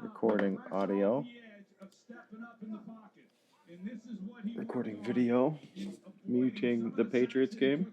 Recording audio. Recording video. Muting the Patriots game.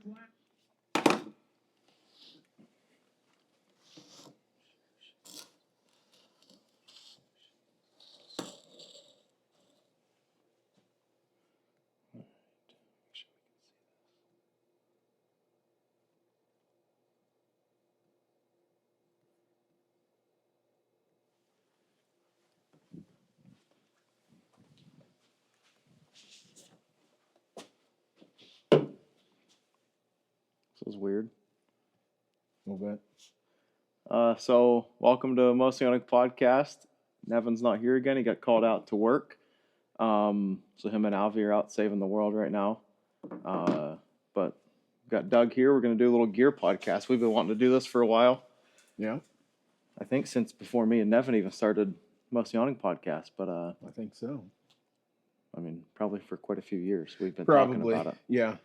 This is weird. A little bit. So welcome to Mostly on a Podcast. Nevin's not here again. He got called out to work. So him and Alvy are out saving the world right now. But we've got Doug here. We're going to do a little gear podcast. We've been wanting to do this for a while. Yeah. I think since before me and Nevin even started Mostly on a Podcast. But I think so. I mean, probably for quite a few years we've been Probably. talking about it. Yeah.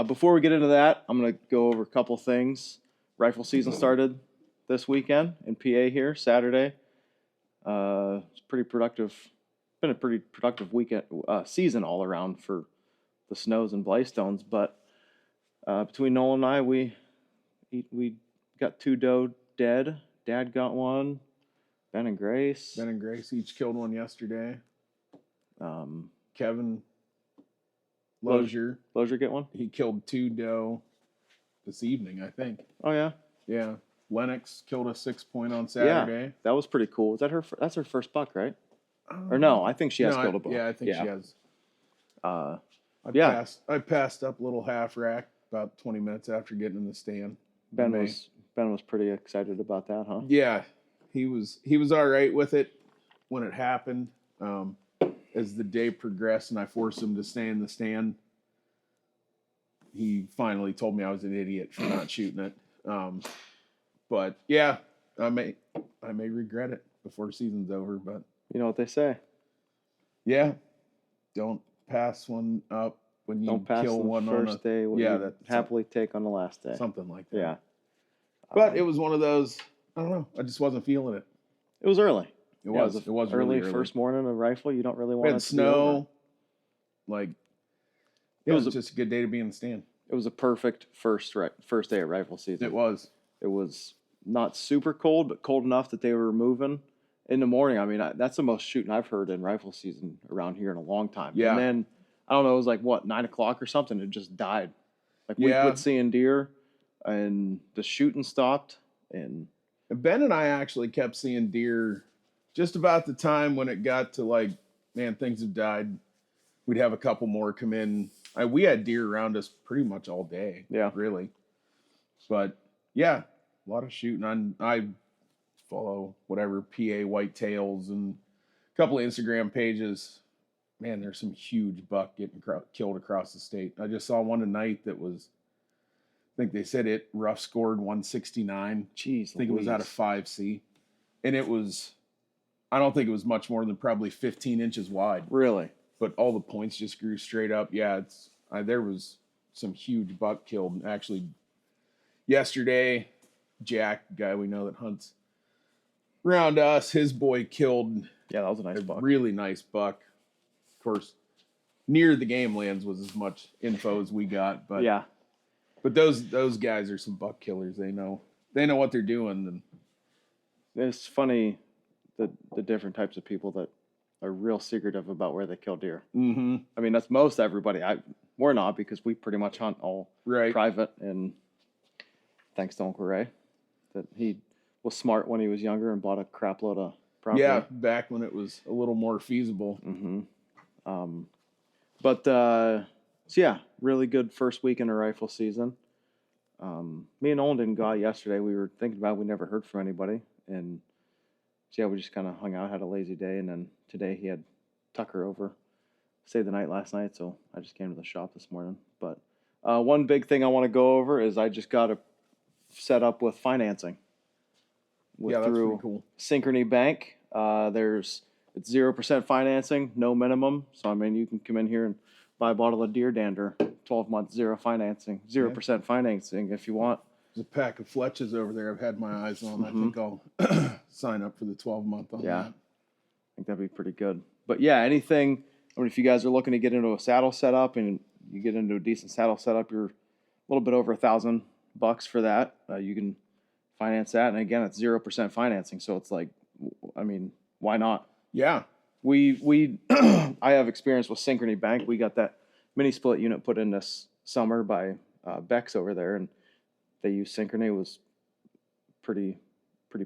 Before we get into that, I'm going to go over a couple things. Rifle season started this weekend in PA here, Saturday. It's pretty productive. Been a pretty productive weekend, season all around for the Snows and Blystones. But between Noel and I, we got 2 doe dead. Dad got one. Ben and Grace each killed one yesterday. Kevin Lozier get one? He killed 2 doe this evening, I think. Oh, yeah? Yeah. Lennox killed a 6-point on Saturday. Yeah, that was pretty cool. Is that that's her first buck, right? Or no, I think she has killed a buck. Yeah, I think she has. I passed up a little half rack about 20 minutes after getting in the stand. Ben was pretty excited about that, huh? Yeah. He was all right with it when it happened. As the day progressed and I forced him to stay in the stand, he finally told me I was an idiot for not shooting it. But yeah, I may regret it before season's over, but you know what they say. Yeah. Don't pass one up when you kill one on first day. That happily take on the last day. Something like that. Yeah. But it was one of those, I don't know, I just wasn't feeling it. It was early. It was early, really first morning of rifle. You don't really want to snow. It was just a good day to be in the stand. It was a perfect first day of rifle season. It was. It was not super cold, but cold enough that they were moving in the morning. I mean, that's the most shooting I've heard in rifle season around here in a long time. Yeah. And then, I don't know, it was like, 9 o'clock or something? It just died. Like, we quit seeing deer, and the shooting stopped. And Ben and I actually kept seeing deer just about the time when it got to things have died. We'd have a couple more come in. We had deer around us pretty much all day. Yeah. Really. But, yeah, a lot of shooting. I follow whatever PA whitetails and a couple of Instagram pages. Man, there's some huge buck getting killed across the state. I just saw one tonight that was, I think they said it rough scored 169. Jeez, I think it was out of 5C. And it was, I don't think it was much more than probably 15 inches wide. Really? But all the points just grew straight up. Yeah, there was some huge buck killed. Actually, yesterday, Jack, guy we know that hunts around us, his boy killed. Yeah, that was a nice buck. Really nice buck. Of course, near the game lands was as much info as we got. But yeah. But those guys are some buck killers. They know what they're doing. And it's funny the different types of people that are real secretive about where they kill deer. Mm-hmm. I mean, that's most everybody. We're not, because we pretty much hunt all private. And thanks to Uncle Ray, that he was smart when he was younger and bought a crap load of property. Yeah, back when it was a little more feasible. Mm-hmm. So yeah, really good first weekend of rifle season. Me and Olin didn't go out yesterday. We were thinking about it. We never heard from anybody. And so yeah, we just kind of hung out, had a lazy day. And then today he had Tucker over, stayed the night last night. So I just came to the shop this morning. But one big thing I want to go over is I just got to set up with financing. That's pretty cool. Synchrony Bank. It's 0% financing, no minimum. So I mean, you can come in here and buy a bottle of deer dander, 12 months, 0% financing if you want. There's a pack of Fletches over there I've had my eyes on. I think I'll sign up for the 12-month on Yeah. that. I think that'd be pretty good. But yeah, anything, I mean, if you guys are looking to get into a saddle setup and you get into a decent saddle setup, you're a little bit over $1,000 for that. You can finance that. And again, it's 0% financing. So it's like, I mean, why not? Yeah. We I have experience with Synchrony Bank. We got that mini split unit put in this summer by Bex over there, and they use Synchrony. It was pretty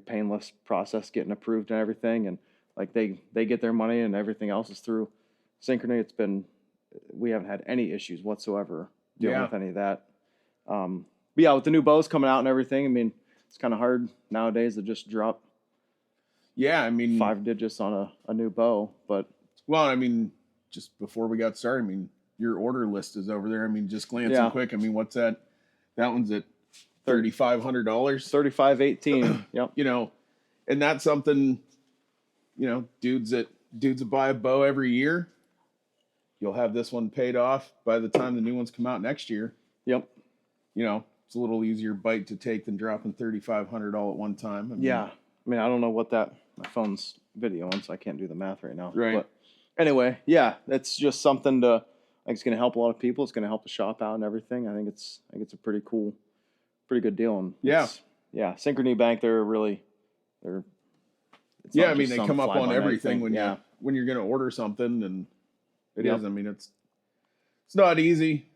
painless process getting approved and everything, and like they get their money and everything else is through Synchrony. We haven't had any issues whatsoever dealing with any of that. But yeah, with the new bows coming out and everything, I mean, it's kind of hard nowadays to just drop. Yeah, I mean 5 digits on a new bow, but well, I mean, just before we got started, I mean, your order list is over there. I mean, just glancing quick. I mean, what's that? That one's at $3,500. $3,518. Yep. You know, and that's something. You know, dudes that buy a bow every year. You'll have this one paid off by the time the new ones come out next year. Yep. You know, it's a little easier bite to take than dropping $3,500 all at one time. I mean, yeah. I mean, I don't know what my phone's videoing, so I can't do the math right now. Right. But anyway, yeah, it's just something I think it's going to help a lot of people. It's going to help the shop out and everything. I think it's a pretty good deal. And yeah. Synchrony Bank, they're I mean, they come up on everything when you're going to order something, and it is. I mean, it's not easy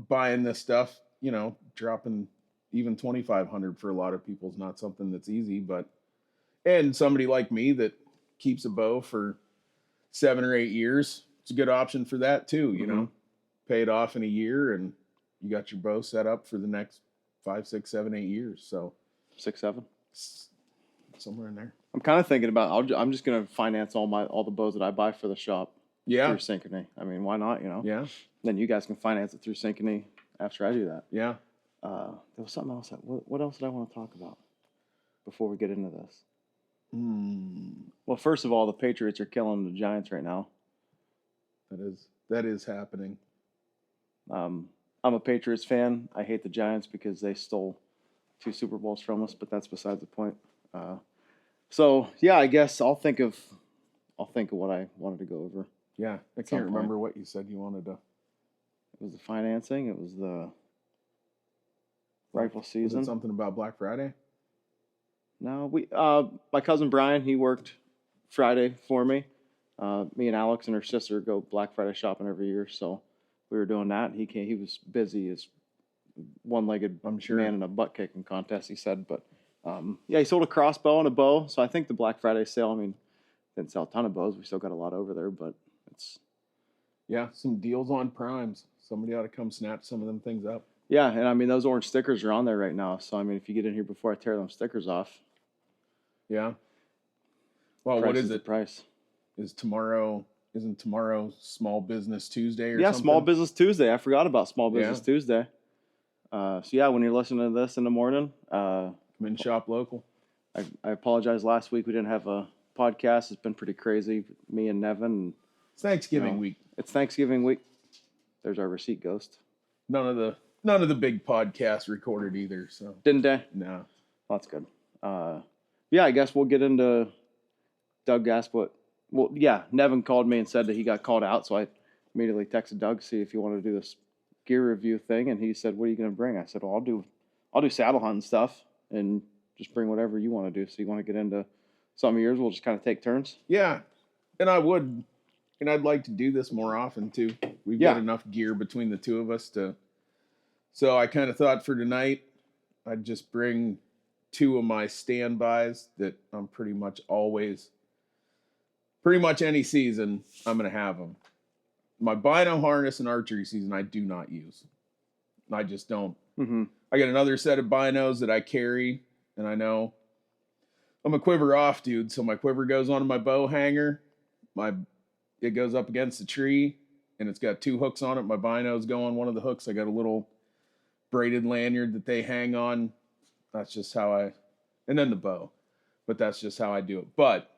buying this stuff. You know, dropping even $2,500 for a lot of people is not something that's easy. And somebody like me that keeps a bow for 7 or 8 years, it's a good option for that too. You know, pay it off in a year, and you got your bow set up for the next 5, 6, 7, 8 years. So 6, 7. Somewhere in there. I'm kind of thinking about. I'm just gonna finance all the bows that I buy for the shop. Yeah. Through Synchrony. I mean, why not? You know. Yeah. Then you guys can finance it through Synchrony after I do that. Yeah. There was something else. What else did I want to talk about before we get into this? Well, first of all, the Patriots are killing the Giants right now. That is happening. I'm a Patriots fan. I hate the Giants because they stole 2 Super Bowls from us, but that's besides the point. So yeah, I guess I'll think of what I wanted to go over. Yeah, I can't remember what you said you wanted to. It was the financing. It was the rifle season. Was it something about Black Friday? No, my cousin Brian, he worked Friday for me. Me and Alex and her sister go Black Friday shopping every year, so we were doing that. He was busy as one-legged man in a butt kicking contest, he said, but yeah, he sold a crossbow and a bow. So I think the Black Friday sale, I mean, didn't sell a ton of bows. We still got a lot over there, but it's. Yeah, some deals on primes. Somebody ought to come snatch some of them things up. Yeah, and I mean, those orange stickers are on there right now. So, I mean, if you get in here before I tear them stickers off. Yeah. Well, what is it? Price. Isn't tomorrow Small Business Tuesday or something? Yeah, Small Business Tuesday. I forgot about Small Business Tuesday. So, yeah, when you're listening to this in the morning. Come in shop local. I apologize. Last week we didn't have a podcast. It's been pretty crazy. Me and Nevin. It's Thanksgiving week. It's Thanksgiving week. There's our receipt ghost. None of the big podcasts recorded either. So didn't they? No. Well, that's good. Yeah, I guess we'll get into Doug asked well, yeah, Nevin called me and said that he got called out. So I immediately texted Doug to see if he wanted to do this gear review thing. And he said, what are you going to bring? I said, well, I'll do saddle hunting stuff and just bring whatever you want to do. So you want to get into some of yours? We'll just kind of take turns. Yeah. And I'd like to do this more often too. We've got enough gear between the two of us so I kind of thought for tonight, I'd just bring 2 of my standbys that I'm pretty much any season, I'm going to have them. My bino harness and archery season, I do not use. I just don't. Mm-hmm. I got another set of binos that I carry, and I know I'm a quiver off dude. So my quiver goes onto my bow hanger. It goes up against the tree, and it's got 2 hooks on it. My binos go on one of the hooks. I got a little braided lanyard that they hang on. That's just how and then the bow. But that's just how I do it. But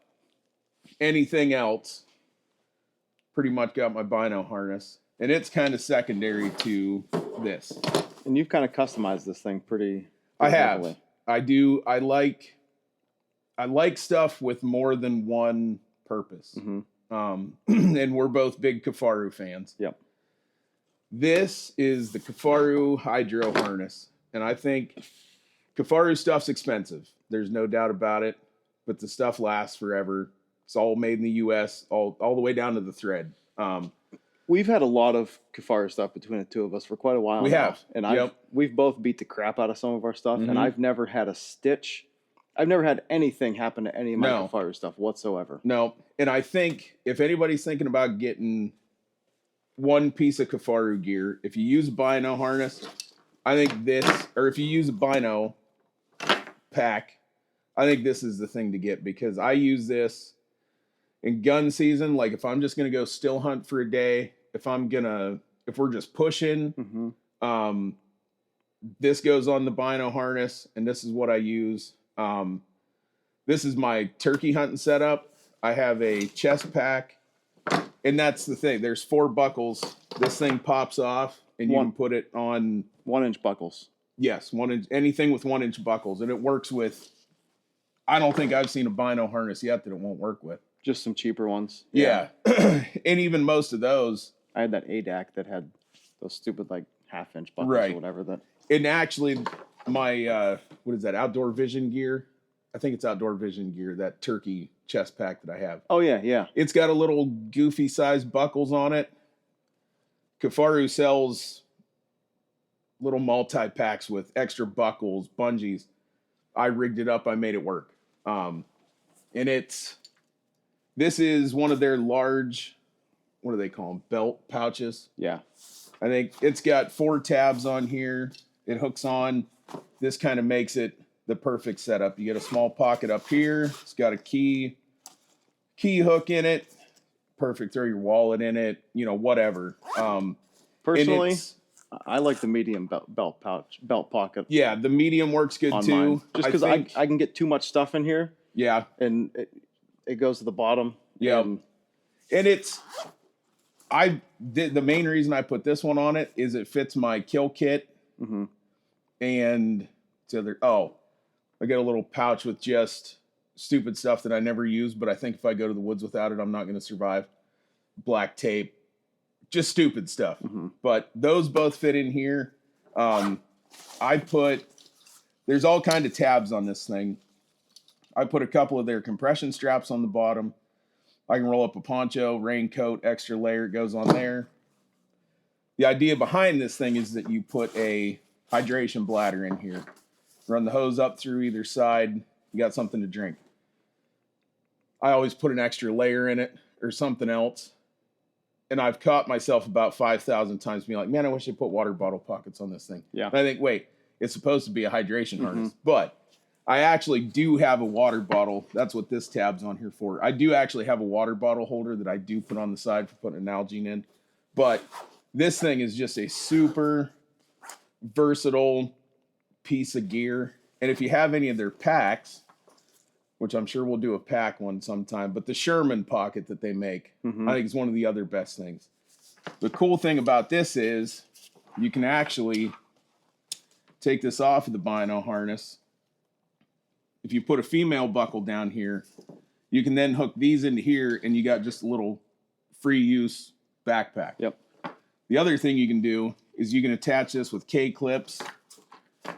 anything else, pretty much got my bino harness. And it's kind of secondary to this. And you've kind of customized this thing pretty I have. heavily. I do. I like stuff with more than one purpose. And we're both big Kifaru fans. Yep. This is the Kifaru Hydro harness. And I think Kifaru stuff's expensive. There's no doubt about it. But the stuff lasts forever. It's all made in the U.S., all the way down to the thread. We've had a lot of Kifaru stuff between the two of us for quite a while We now. have. And we've both beat the crap out of some of our stuff, and I've never had a stitch. I've never had anything happen to any of my Kifaru stuff whatsoever. No. And I think if anybody's thinking about getting one piece of Kifaru gear, if you use a bino harness, I think this, or if you use a bino pack, I think this is the thing to get, because I use this in gun season. Like if I'm just going to go still hunt for a day, if we're just pushing, this goes on the bino harness, and this is what I use. This is my turkey hunting setup. I have a chest pack, and that's the thing. There's 4 buckles. This thing pops off, and you can put it on 1-inch buckles. Yes, 1 inch, anything with 1-inch buckles, and it works with. I don't think I've seen a bino harness yet that it won't work with. Just some cheaper ones. Yeah. And even most of those. I had that ADAC that had those stupid like 1/2-inch buckles or whatever. And actually, my what is that? Outdoor Vision gear. I think it's Outdoor Vision gear. That turkey chest pack that I have. Oh yeah. It's got a little goofy sized buckles on it. Kifaru sells little multi packs with extra buckles, bungees. I rigged it up. I made it work. And this is one of their large, what do they call them? Belt pouches. Yeah. I think it's got 4 tabs on here. It hooks on. This kind of makes it the perfect setup. You get a small pocket up here. It's got a key hook in it. Perfect. Throw your wallet in it. Whatever. Personally, I like the medium belt pocket. Yeah, the medium works good too. Mine. Just because I can get too much stuff in here. Yeah. And it goes to the bottom. Yeah. And the main reason I put this one on it is it fits my kill kit. And I got a little pouch with just stupid stuff that I never use, but I think if I go to the woods without it, I'm not going to survive. Black tape, just stupid stuff. But those both fit in here. There's all kind of tabs on this thing. I put a couple of their compression straps on the bottom. I can roll up a poncho, raincoat, extra layer, it goes on there. The idea behind this thing is that you put a hydration bladder in here. Run the hose up through either side. You got something to drink. I always put an extra layer in it or something else. And I've caught myself about 5,000 times being like, man, I wish I put water bottle pockets on this thing. Yeah. And I think, wait, it's supposed to be a hydration harness. But I actually do have a water bottle. That's what this tab's on here for. I do actually have a water bottle holder that I do put on the side for putting an Nalgene in. But this thing is just a super versatile piece of gear. And if you have any of their packs, which I'm sure we'll do a pack one sometime, but the Sherman pocket that they make, I think is one of the other best things. The cool thing about this is you can actually take this off of the bino harness. If you put a female buckle down here, you can then hook these into here and you got just a little free use backpack. Yep. The other thing you can do is you can attach this with K-clips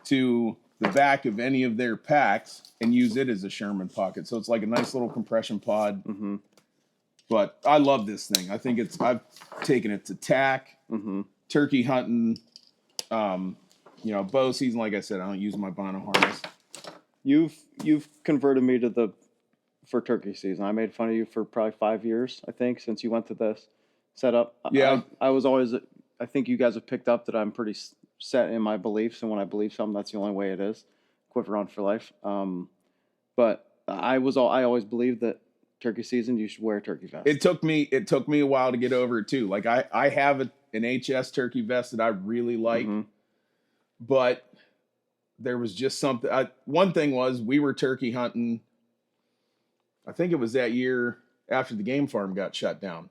to the back of any of their packs and use it as a Sherman pocket. So it's like a nice little compression pod. But I love this thing. I think I've taken it to tack, turkey hunting, bow season. Like I said, I don't use my bino harness. You've converted me for turkey season. I made fun of you for probably 5 years, I think, since you went to this setup. Yeah. I was always, I think you guys have picked up that I'm pretty set in my beliefs, and when I believe something, that's the only way it is. Quit around for life. But I always believed that turkey season you should wear a turkey vest. It took me a while to get over it too. Like I have an HS turkey vest that I really like, but there was just something. One thing was we were turkey hunting. I think it was that year after the game farm got shut down.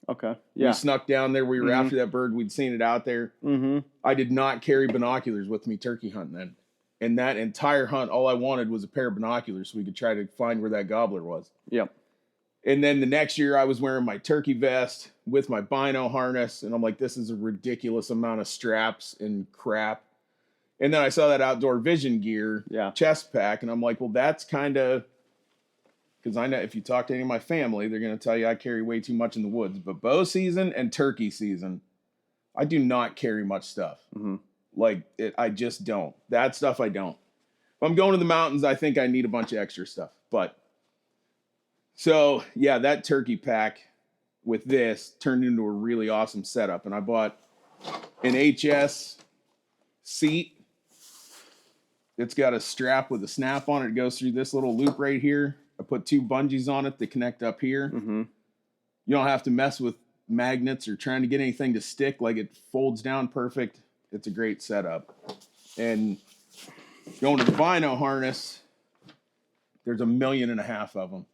Okay. Yeah. We snuck down there. We were after that bird. We'd seen it out there. I did not carry binoculars with me turkey hunting then. And that entire hunt, all I wanted was a pair of binoculars so we could try to find where that gobbler was. Yep. And then the next year I was wearing my turkey vest with my bino harness. And I'm like, this is a ridiculous amount of straps and crap. And then I saw that outdoor vision gear chest pack. And I'm like, well, that's kind of, because I know if you talk to any of my family, they're going to tell you I carry way too much in the woods. But bow season and turkey season, I do not carry much stuff. Mm-hmm. Like, I just don't. That stuff I don't. If I'm going to the mountains, I think I need a bunch of extra stuff. But, so, yeah, that turkey pack with this turned into a really awesome setup. And I bought an HS seat. It's got a strap with a snap on it. It goes through this little loop right here. I put 2 bungees on it that connect up here. Mm-hmm. You don't have to mess with magnets or trying to get anything to stick. Like, it folds down perfect. It's a great setup. And going to the bino harness, there's 1.5 million of them.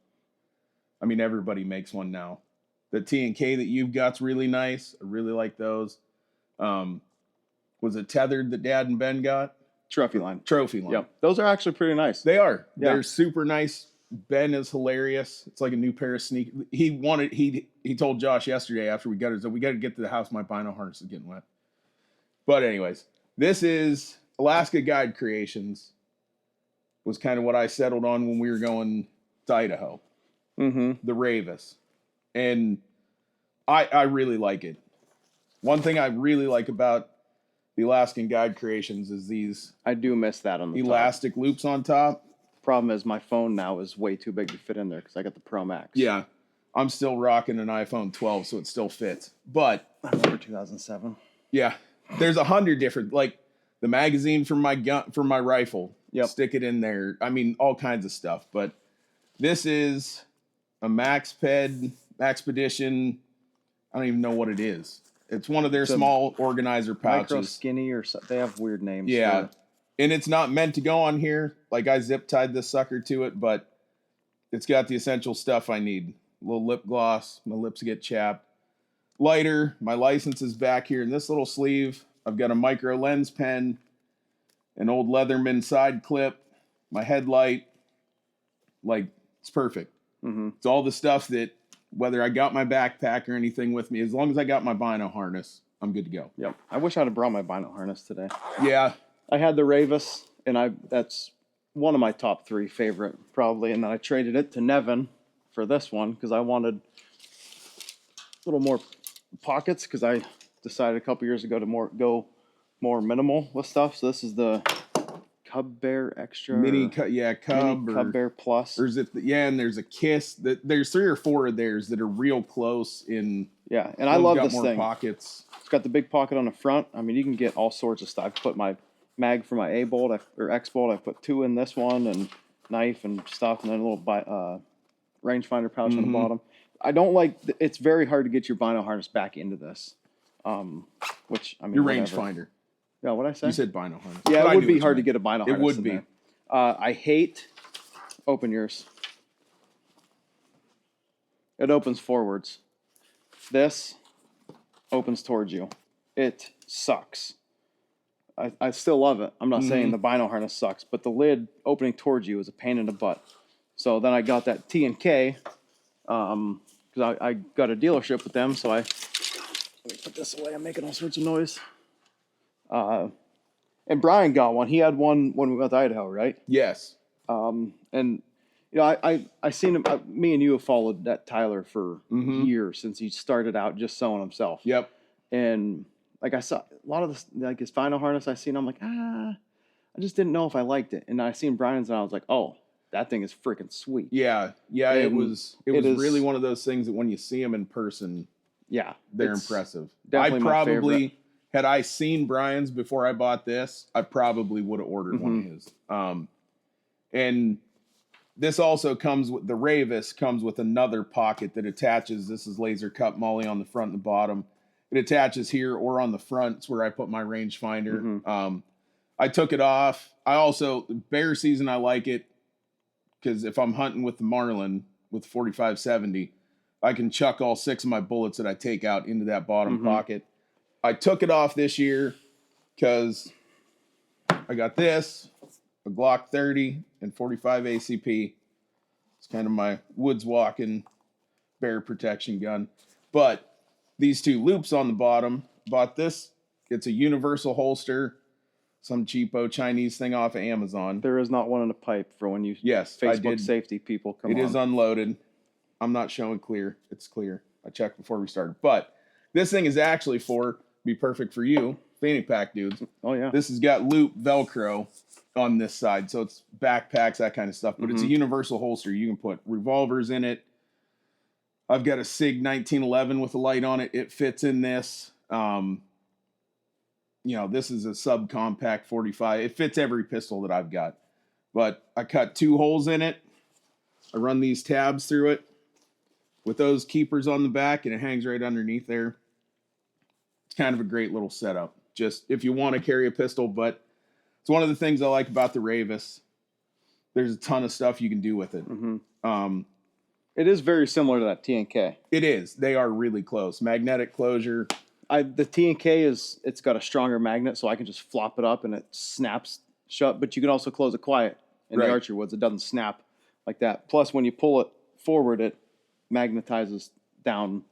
I mean, everybody makes one now. The T&K that you've got's really nice. I really like those. Was it tethered that Dad and Ben got? Trophy line. Trophy line. Yep. Those are actually pretty nice. They are. Yeah. They're super nice. Ben is hilarious. It's like a new pair of sneakers. He told Josh yesterday after we got it, so we got to get to the house. My bino harness is getting wet. But anyways, this is Alaska Guide Creations. Was kind of what I settled on when we were going to Idaho. Mm-hmm. The Ravis. And I really like it. One thing I really like about the Alaskan Guide Creations is these I do miss that on the elastic loops on top. Problem is my phone now is way too big to fit in there because I got the Pro Max. Yeah. I'm still rocking an iPhone 12, so it still fits. But I remember 2007. Yeah. There's 100 different, like the magazine for my gun, for my rifle. Yep. Stick it in there. I mean, all kinds of stuff. But this is a Maxped Expedition. I don't even know what it is. It's one of their small organizer pouches. Micro Skinny or something. They have weird names. Yeah. And it's not meant to go on here. Like, I zip tied this sucker to it, but it's got the essential stuff I need. A little lip gloss. My lips get chapped. Lighter. My license is back here in this little sleeve. I've got a micro lens pen, an old Leatherman side clip, my headlight. Like, it's perfect. Mm-hmm. It's all the stuff that, whether I got my backpack or anything with me, as long as I got my bino harness, I'm good to go. Yep. I wish I'd have brought my bino harness today. Yeah. I had the Ravis, and that's one of my top 3 favorite, probably. And then I traded it to Nevin for this one because I wanted a little more pockets because I decided a couple years ago to go more minimal with stuff. So this is the Cub Bear Extra. Cub Bear Plus. And there's a Kiss. There's 3 or 4 of theirs that are real close in. Yeah, and I love this more thing. Pockets. It's got the big pocket on the front. I mean, you can get all sorts of stuff. I put my mag for my A bolt or X bolt. I put 2 in this one and knife and stuff, and then a little rangefinder pouch on the bottom. I don't like. It's very hard to get your bino harness back into this. Which I mean, your whatever. rangefinder. Yeah, what I say? You said bino harness. Yeah, but it would be hard to get a bino harness. It would in be. There. I hate. Open yours. It opens forwards. This opens towards you. It sucks. I still love it. I'm not saying the bino harness sucks, but the lid opening towards you is a pain in the butt. So then I got that T&K because I got a dealership with them. So let me put this away. I'm making all sorts of noise. And Brian got one. He had one when we went to Idaho, right? Yes. And you know, I seen him. Me and you have followed that Tyler for years since he started out just sewing himself. Yep. And like I saw a lot of this, like his final harness I seen, I'm like, I just didn't know if I liked it. And I seen Brian's and I was like, oh, that thing is freaking sweet. Yeah. Yeah. And it was really one of those things that when you see them in person, yeah, they're impressive. Definitely my favorite. Had I seen Brian's before I bought this, I probably would have ordered one of his. And this also comes with the Ravis comes with another pocket that attaches. This is laser cut molly on the front and the bottom. It attaches here or on the front. It's where I put my rangefinder. I took it off. I also, bear season, I like it because if I'm hunting with the Marlin with 4570, I can chuck all 6 of my bullets that I take out into that bottom pocket. I took it off this year because I got this. a Glock 30 and 45 ACP. It's kind of my woods walking bear protection gun. But these 2 loops on the bottom, bought this. It's a universal holster, some cheapo Chinese thing off of Amazon. There is not one in a pipe for when you Facebook safety people come on. It is unloaded. I'm not showing clear. It's clear. I checked before we started. But this thing is actually be perfect for you, fanny pack dudes. Oh, yeah. This has got loop Velcro on this side. So it's backpacks, that kind of stuff. But it's a universal holster. You can put revolvers in it. I've got a SIG 1911 with a light on it. It fits in this. This is a subcompact 45. It fits every pistol that I've got. But I cut 2 holes in it. I run these tabs through it with those keepers on the back, and it hangs right underneath there. It's kind of a great little setup, just if you want to carry a pistol. But it's one of the things I like about the Ravis. There's a ton of stuff you can do with it. It is very similar to that T&K. It is. They are really close. Magnetic closure. The T&K it's got a stronger magnet, so I can just flop it up and it snaps shut. But you can also close it quiet in the Archery Woods. It doesn't snap like that. Plus, when you pull it forward, it magnetizes down,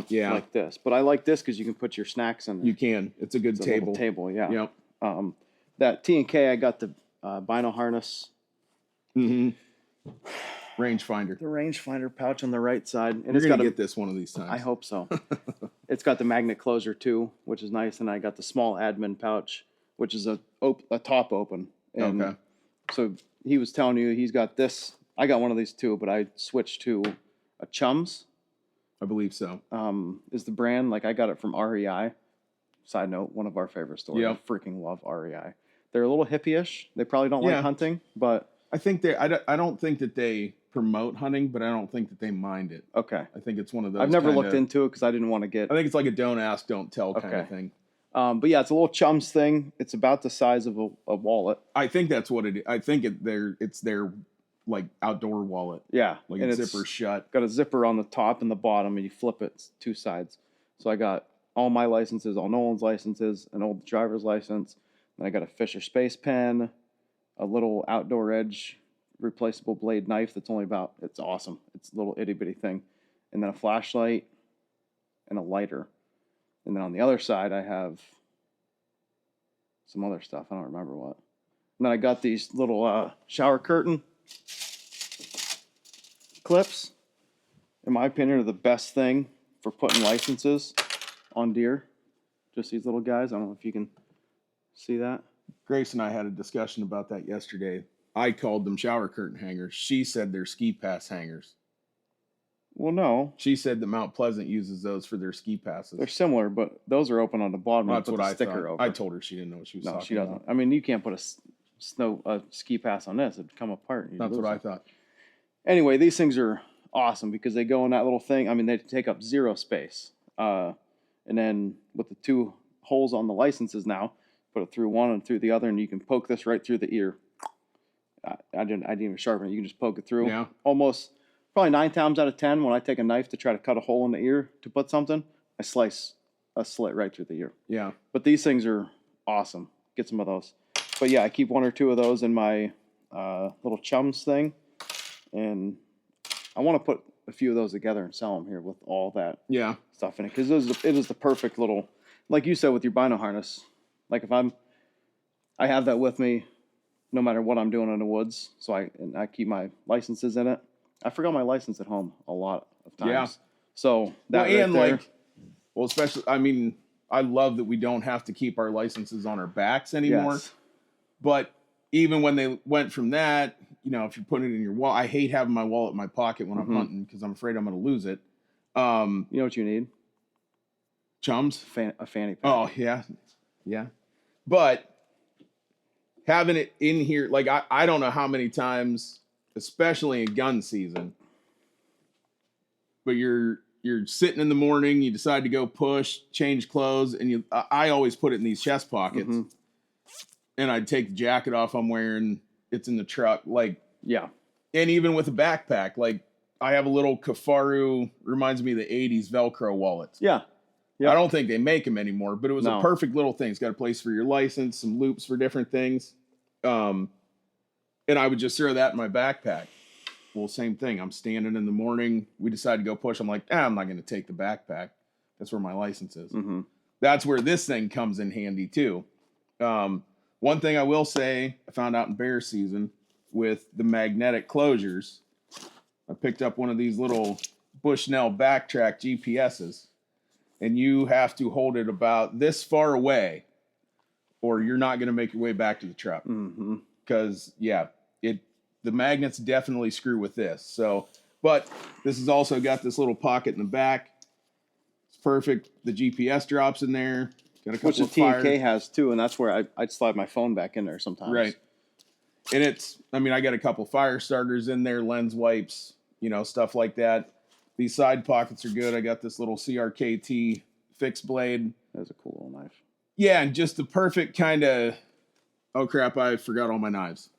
yeah, like this. But I like this because you can put your snacks in there. You can. It's a good table. Table, yeah. Yep. That T&K, I got the bino harness. Rangefinder. The rangefinder pouch on the right side. And You're going to get this one of these times. I hope so. It's got the magnet closure too, which is nice. And I got the small admin pouch, which is a top open. And okay. So he was telling you he's got this. I got one of these too, but I switched to a Chums. I believe so. Is the brand. Like I got it from REI. Side note, one of our favorite stores. Yep. I freaking love REI. They're a little hippie-ish. They probably don't like hunting, but I think I don't think that they promote hunting, but I don't think that they mind it. Okay. I think it's one of those. I've never looked into it because I didn't want to get. I think it's like a don't ask, don't tell kind of thing. But yeah, it's a little Chums thing. It's about the size of a wallet. I think that's what it is. I think it's their like outdoor wallet. Yeah. Like a zipper shut. Got a zipper on the top and the bottom, and you flip it 2 sides. So I got all my licenses, all Nolan's licenses, an old driver's license. And I got a Fisher Space Pen, a little Outdoor Edge replaceable blade knife that's only it's awesome. It's a little itty bitty thing. And then a flashlight and a lighter. And then on the other side, I have some other stuff. I don't remember what. And then I got these little shower curtain clips. In my opinion, are the best thing for putting licenses on deer. Just these little guys. I don't know if you can see that. Grace and I had a discussion about that yesterday. I called them shower curtain hangers. She said they're ski pass hangers. Well, no. She said that Mount Pleasant uses those for their ski passes. They're similar, but those are open on the bottom. That's what I thought. Over. I told her she didn't know what she was talking about. No, she doesn't. I mean, you can't put a ski pass on this. It'd come apart. That's what I thought. Anyway, these things are awesome because they go in that little thing. I mean, they take up 0 space. And then with the 2 holes on the licenses now, put it through one and through the other, and you can poke this right through the ear. I didn't even sharpen it. You can just poke it through. Yeah. Almost, probably 9 times out of 10, when I take a knife to try to cut a hole in the ear to put something, I slice a slit right through the ear. Yeah. But these things are awesome. Get some of those. But yeah, I keep 1 or 2 of those in my little Chums thing, and I want to put a few of those together and sell them here with all that stuff in it, because it is the perfect little, like you said with your bino harness. Like if I have that with me no matter what I'm doing in the woods, so I keep my licenses in it. I forgot my license at home a lot of times. Yeah. So that especially, I mean, I love that we don't have to keep our licenses on our backs anymore. Yes. But even when they went from that, if you put it in your wallet, I hate having my wallet in my pocket when I'm hunting because I'm afraid I'm going to lose it. You know what you need? Chums? A fanny pack. Oh, yeah. Yeah. But having it in here, like I don't know how many times, especially in gun season, but you're sitting in the morning, you decide to go push, change clothes, and I always put it in these chest pockets. Mm-hmm. And I'd take the jacket off I'm wearing, it's in the truck, like, yeah. And even with a backpack, like I have a little Kafaru, reminds me of the 80s Velcro wallets. Yeah. Yep. I don't think they make them anymore, but it was a perfect little thing. It's got a place for your license, some loops for different things. And I would just throw that in my backpack. Well, same thing. I'm standing in the morning. We decide to go push. I'm like, I'm not going to take the backpack. That's where my license is. Mm-hmm. That's where this thing comes in handy too. One thing I will say, I found out in bear season with the magnetic closures, I picked up one of these little Bushnell backtrack GPSs, and you have to hold it about this far away, or you're not going to make your way back to the truck. Because the magnets definitely screw with this. So, but this has also got this little pocket in the back. It's perfect. The GPS drops in there. Got a couple Which the of fire. TNK has too, and that's where I'd slide my phone back in there sometimes. Right. And I got a couple fire starters in there, lens wipes, stuff like that. These side pockets are good. I got this little CRKT fixed blade. That's a cool little knife. Yeah, and just the perfect kind of, oh crap, I forgot all my knives.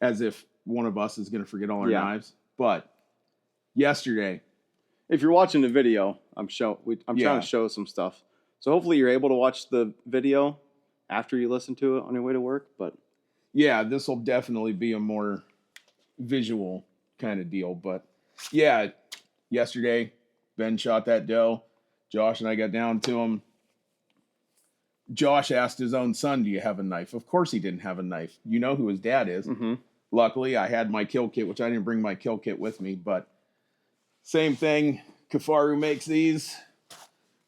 As if one of us is going to forget all our knives. But yesterday, if you're watching the video, I'm trying to show some stuff. So hopefully you're able to watch the video after you listen to it on your way to work. But yeah, this will definitely be a more visual kind of deal. But yeah, yesterday, Ben shot that doe. Josh and I got down to him. Josh asked his own son, do you have a knife? Of course he didn't have a knife. You know who his dad is. Mm-hmm. Luckily, I had my kill kit, which I didn't bring my kill kit with me. But same thing. Kafaru makes these.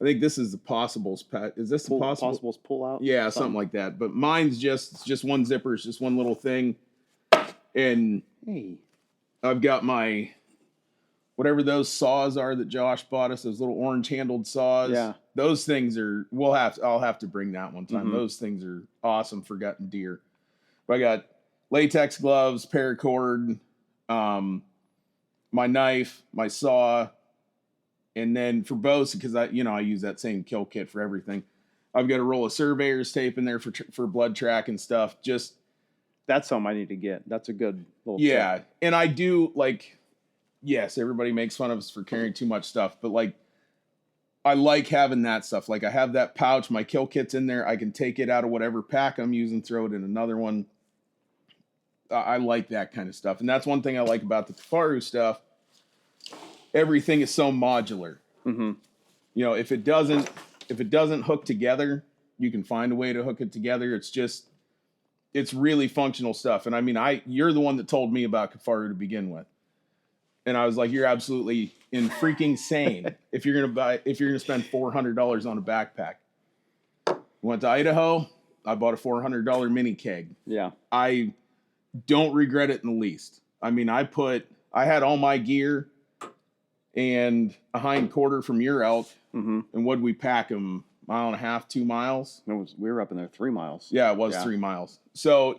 I think this is the Possibles. Is this the Possibles pull out? Yeah, something like that. But mine's just one zipper. It's just one little thing. And I've got my, whatever those saws are that Josh bought us, those little orange handled saws. Yeah. Those things are, I'll have to bring that one time. Mm-hmm. Those things are awesome for gutting deer. But I got latex gloves, paracord, my knife, my saw, and then for bows, because I use that same kill kit for everything. I've got a roll of surveyor's tape in there for blood track and stuff. Just that's something I need to get. That's a good little tip. And I do yes, everybody makes fun of us for carrying too much stuff, but I like having that stuff. I have that pouch, my kill kit's in there. I can take it out of whatever pack I'm using, throw it in another one. I like that kind of stuff. And that's one thing I like about the Kafaru stuff. Everything is so modular. Mm-hmm. If it doesn't hook together, you can find a way to hook it together. It's really functional stuff. And you're the one that told me about Kafaru to begin with. And I was like, you're absolutely freaking sane if you're gonna spend $400 on a backpack. Went to Idaho, I bought a $400 mini keg. Yeah. I don't regret it in the least. I had all my gear and a hind quarter from your elk. Mm-hmm. And what'd we pack them? 1.5 miles, 2 miles? We were up in there 3 miles. Yeah, it was 3 miles. So,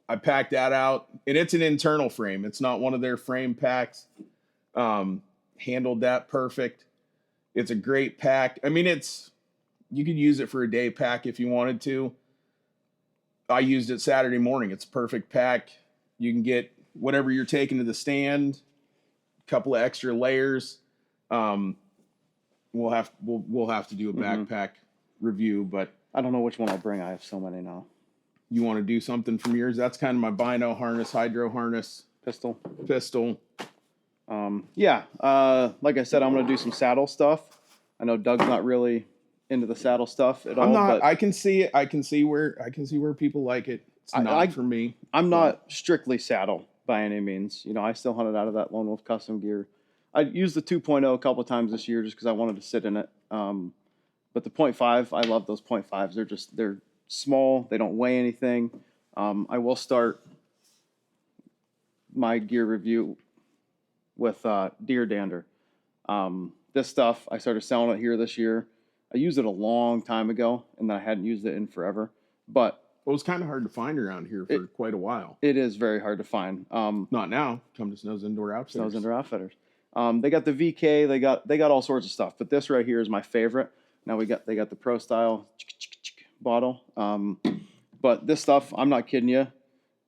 I packed that out, and it's an internal frame. It's not one of their frame packs. Handled that perfect. It's a great pack. You could use it for a day pack if you wanted to. I used it Saturday morning. It's a perfect pack. You can get whatever you're taking to the stand, a couple of extra layers. We'll have to do a backpack review, but I don't know which one I'll bring. I have so many now. You want to do something from yours? That's kind of my bino harness, hydro harness, pistol. Like I said, I'm going to do some saddle stuff. I know Doug's not really into the saddle stuff at all. I'm not. But I can see it. I can see where people like it. It's not for me. I'm not strictly saddle by any means. I still hunted out of that Lone Wolf custom gear. I used the 2.0 a couple of times this year just because I wanted to sit in it. But the 0.5, I love those 0.5s. They're small. They don't weigh anything. I will start my gear review with deer dander. This stuff, I started selling it here this year. I used it a long time ago, and then I hadn't used it in forever. But it was kind of hard to find around here for quite a while. It is very hard to find. Not now. Come to Snow's Indoor Outfitters. They got the VK. They got all sorts of stuff. But this right here is my favorite. Now they got the Pro Style bottle. But this stuff, I'm not kidding you.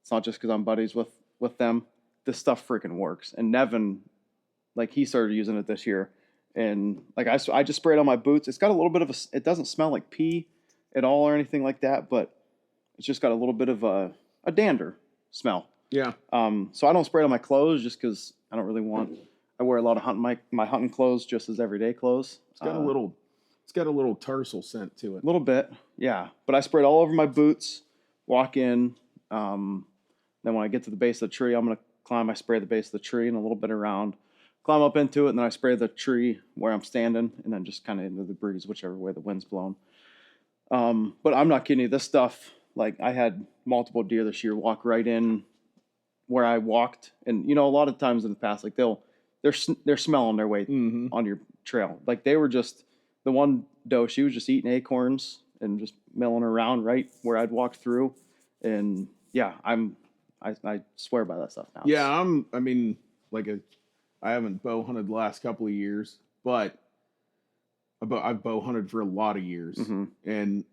It's not just because I'm buddies with them. This stuff freaking works. And Nevin, he started using it this year. And I just sprayed on my boots. It's got a little bit of it doesn't smell like pee at all or anything like that, but it's just got a little bit of a dander smell. Yeah. So I don't spray it on my clothes just because I don't really want. I wear a lot of my hunting clothes just as everyday clothes. It's got a little tarsal scent to it. A little bit, yeah. But I spray it all over my boots. Walk in. Then when I get to the base of the tree, I'm gonna climb. I spray the base of the tree and a little bit around. Climb up into it, and then I spray the tree where I'm standing, and then just kind of into the breeze, whichever way the wind's blowing. But I'm not kidding you. This stuff, like I had multiple deer this year walk right in where I walked, and a lot of times in the past, like they're smelling their way on your trail. Like they were just the one doe. She was just eating acorns and just milling around right where I'd walked through, and yeah, I swear by that stuff now. Yeah, I haven't bow hunted the last couple of years, but I've bow hunted for a lot of years, and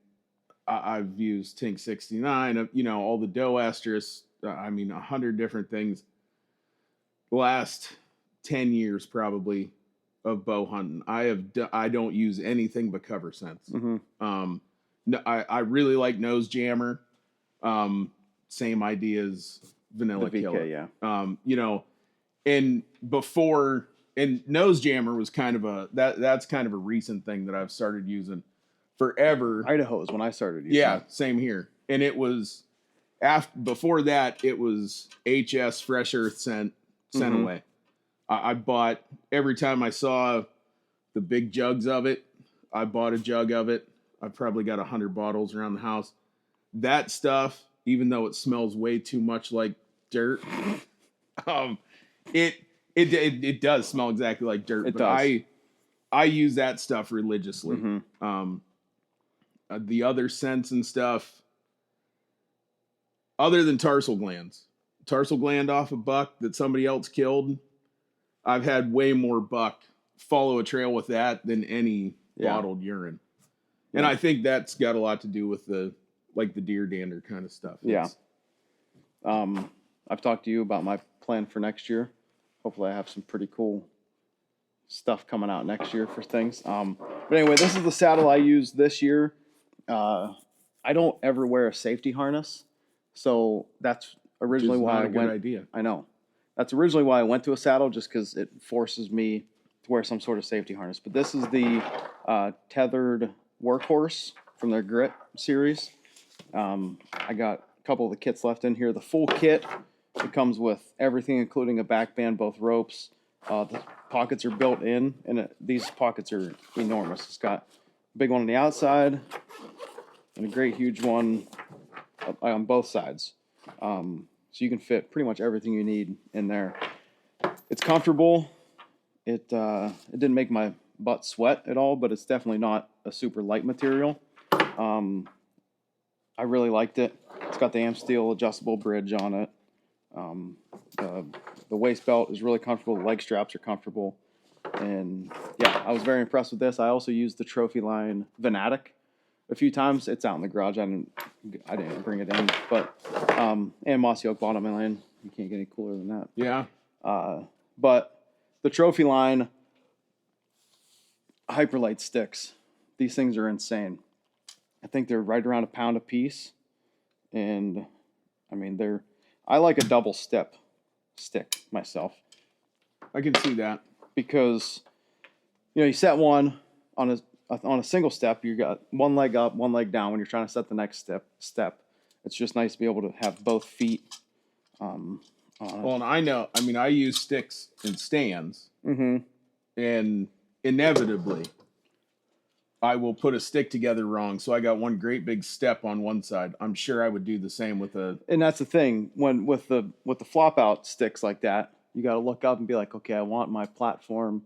I've used Tink 69, all the doe estrus. 100 different things. The last 10 years probably of bow hunting, I don't use anything but cover scents. No, I really like nose jammer. Same idea as vanilla the VK, killer. yeah. And nose jammer was kind of that's kind of a recent thing that I've started using forever. Idaho is when I started using it. Same here. And it was before that, it was HS Fresh Earth scent away. I bought, every time I saw the big jugs of it, I bought a jug of it. I've probably got 100 bottles around the house. That stuff, even though it smells way too much like dirt, it does smell exactly like dirt. It does. I use that stuff religiously. The other scents and stuff, other than tarsal gland off a buck that somebody else killed, I've had way more buck follow a trail with that than any bottled urine. And I think that's got a lot to do with the deer dander kind of stuff. Yeah. I've talked to you about my plan for next year. Hopefully I have some pretty cool stuff coming out next year for things. But anyway, this is the saddle I used this year. I don't ever wear a safety harness. So that's originally why I went. Good idea. I know. That's originally why I went to a saddle, just because it forces me to wear some sort of safety harness. But this is the tethered workhorse from their Grit series. I got a couple of the kits left in here. The full kit, it comes with everything, including a back band, both ropes. The pockets are built in, and these pockets are enormous. It's got a big one on the outside and a great huge one on both sides. So you can fit pretty much everything you need in there. It's comfortable. It didn't make my butt sweat at all, but it's definitely not a super light material. I really liked it. It's got the Amsteel adjustable bridge on it. The waist belt is really comfortable. The leg straps are comfortable. And yeah, I was very impressed with this. I also used the Trophy Line Venatic a few times. It's out in the garage. I didn't bring it in, but and Mossy Oak Bottom Lane. You can't get any cooler than that. Yeah. But the Trophy Line Hyperlight sticks, these things are insane. I think they're right around £1 a piece, and I mean I like a double step stick myself. I can see that, because you set one on a single step, you got one leg up, one leg down. When you're trying to set the next step, it's just nice to be able to have both feet. Well, and I use sticks in stands, and inevitably, I will put a stick together wrong. So I got one great big step on one side. I'm sure I would do the same with And that's the thing, when with the flop out sticks like that, you got to look up and be like, okay, I want my platform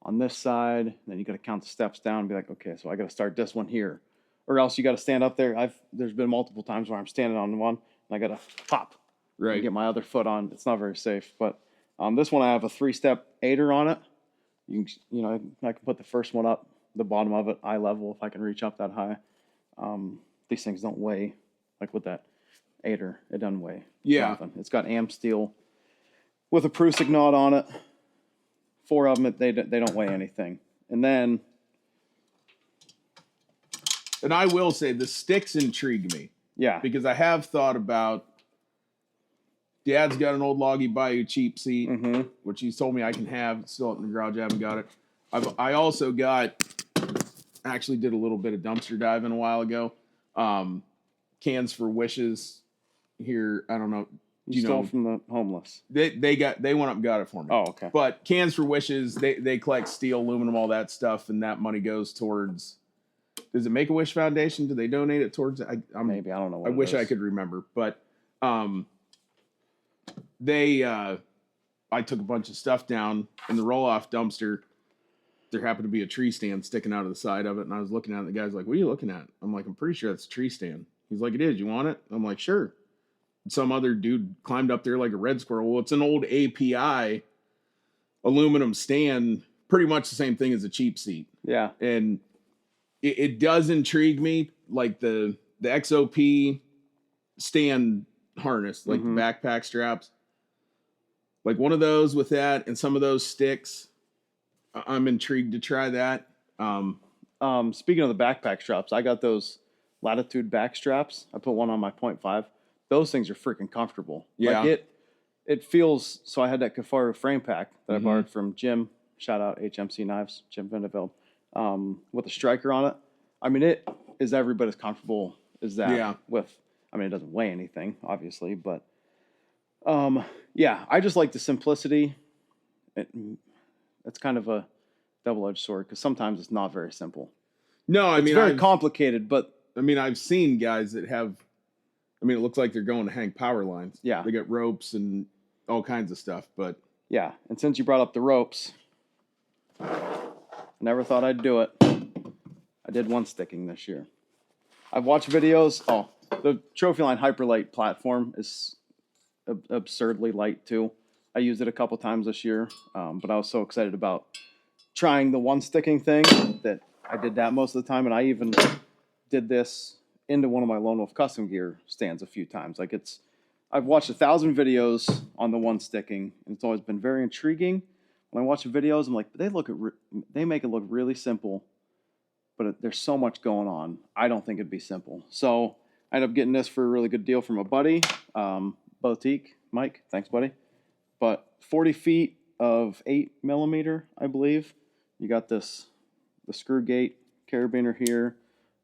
on this side. And then you got to count the steps down and be like, okay, so I got to start this one here, or else you got to stand up there. There's been multiple times where I'm standing on one and I got to pop and get my other foot on. It's not very safe. But this one, I have a 3-step aider on it. I can put the first one up, the bottom of it, eye level, if I can reach up that high. These things don't weigh, like with that aider, it doesn't weigh nothing. It's got Amsteel with a Prusik knot on it. 4 of them, they don't weigh anything. And then, and I will say the sticks intrigue me. Yeah. Because I have thought about Dad's got an old Loggy Bayou cheap seat, Mm-hmm. which he's told me I can have. It's still up in the garage. I haven't got it. I also actually did a little bit of dumpster diving a while ago. Cans for Wishes here. I don't know. You stole from the homeless. They went up and got it for me. Oh, okay. But Cans for Wishes, they collect steel, aluminum, all that stuff, and that money goes towards. Does it Make-A-Wish Foundation? Do they donate it towards? Maybe, I don't know. I wish I could remember, but I took a bunch of stuff down in the roll-off dumpster. There happened to be a tree stand sticking out of the side of it, and I was looking at it, and the guy's like, "What are you looking at?" I'm like, "I'm pretty sure that's a tree stand." He's like, "It is. You want it?" I'm like, "Sure." Some other dude climbed up there like a red squirrel. Well, it's an old API aluminum stand, pretty much the same thing as a cheap seat. Yeah. And it does intrigue me, like the XOP stand harness, like the backpack straps. Like one of those with that and some of those sticks. I'm intrigued to try that. Speaking of the backpack straps, I got those Latitude back straps. I put one on my 0.5. Those things are freaking comfortable. Yeah. Like it feels, so I had that Kafaru frame pack that I borrowed from Jim. Shout out HMC Knives, Jim Vindeveld, with a striker on it. I mean, it is every bit as comfortable as that. Yeah. It doesn't weigh anything, obviously, but yeah, I just like the simplicity. It's kind of a double-edged sword because sometimes it's not very simple. No, It's very complicated, but I've seen guys that have. It looks like they're going to hang power lines. Yeah. They got ropes and all kinds of stuff, but yeah. And since you brought up the ropes, I never thought I'd do it. I did one sticking this year. I've watched videos. Oh, the Trophyline Hyperlight platform is absurdly light too. I used it a couple times this year, but I was so excited about trying the one sticking thing that I did that most of the time, and I even did this into one of my Lone Wolf custom gear stands a few times. I've watched 1,000 videos on the one sticking, and it's always been very intriguing. When I watch the videos, I'm like, they make it look really simple, but there's so much going on. I don't think it'd be simple. So I ended up getting this for a really good deal from a buddy, Boutique, Mike. Thanks, buddy. But 40 feet of 8mm, I believe. You got the screw gate carabiner here.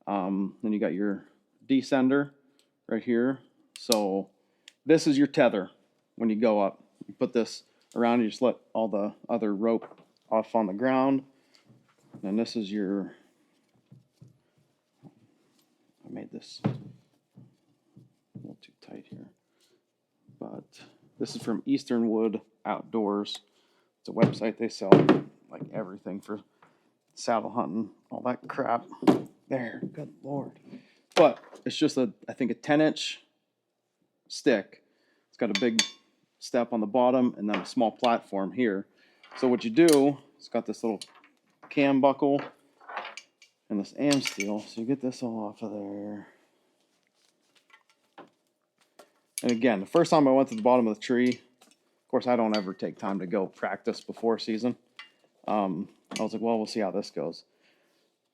Then you got your descender right here. So this is your tether when you go up. You put this around, you just let all the other rope off on the ground. And this is your, I made this a little too tight here, but this is from Eastern Wood Outdoors. It's a website. They sell like everything for saddle hunting, all that crap. There, good Lord. But it's just I think a 10-inch stick. It's got a big step on the bottom and then a small platform here. So what you do, it's got this little cam buckle and this am steel. So you get this all off of there. And again, the first time I went to the bottom of the tree, of course, I don't ever take time to go practice before season. I was like, well, we'll see how this goes.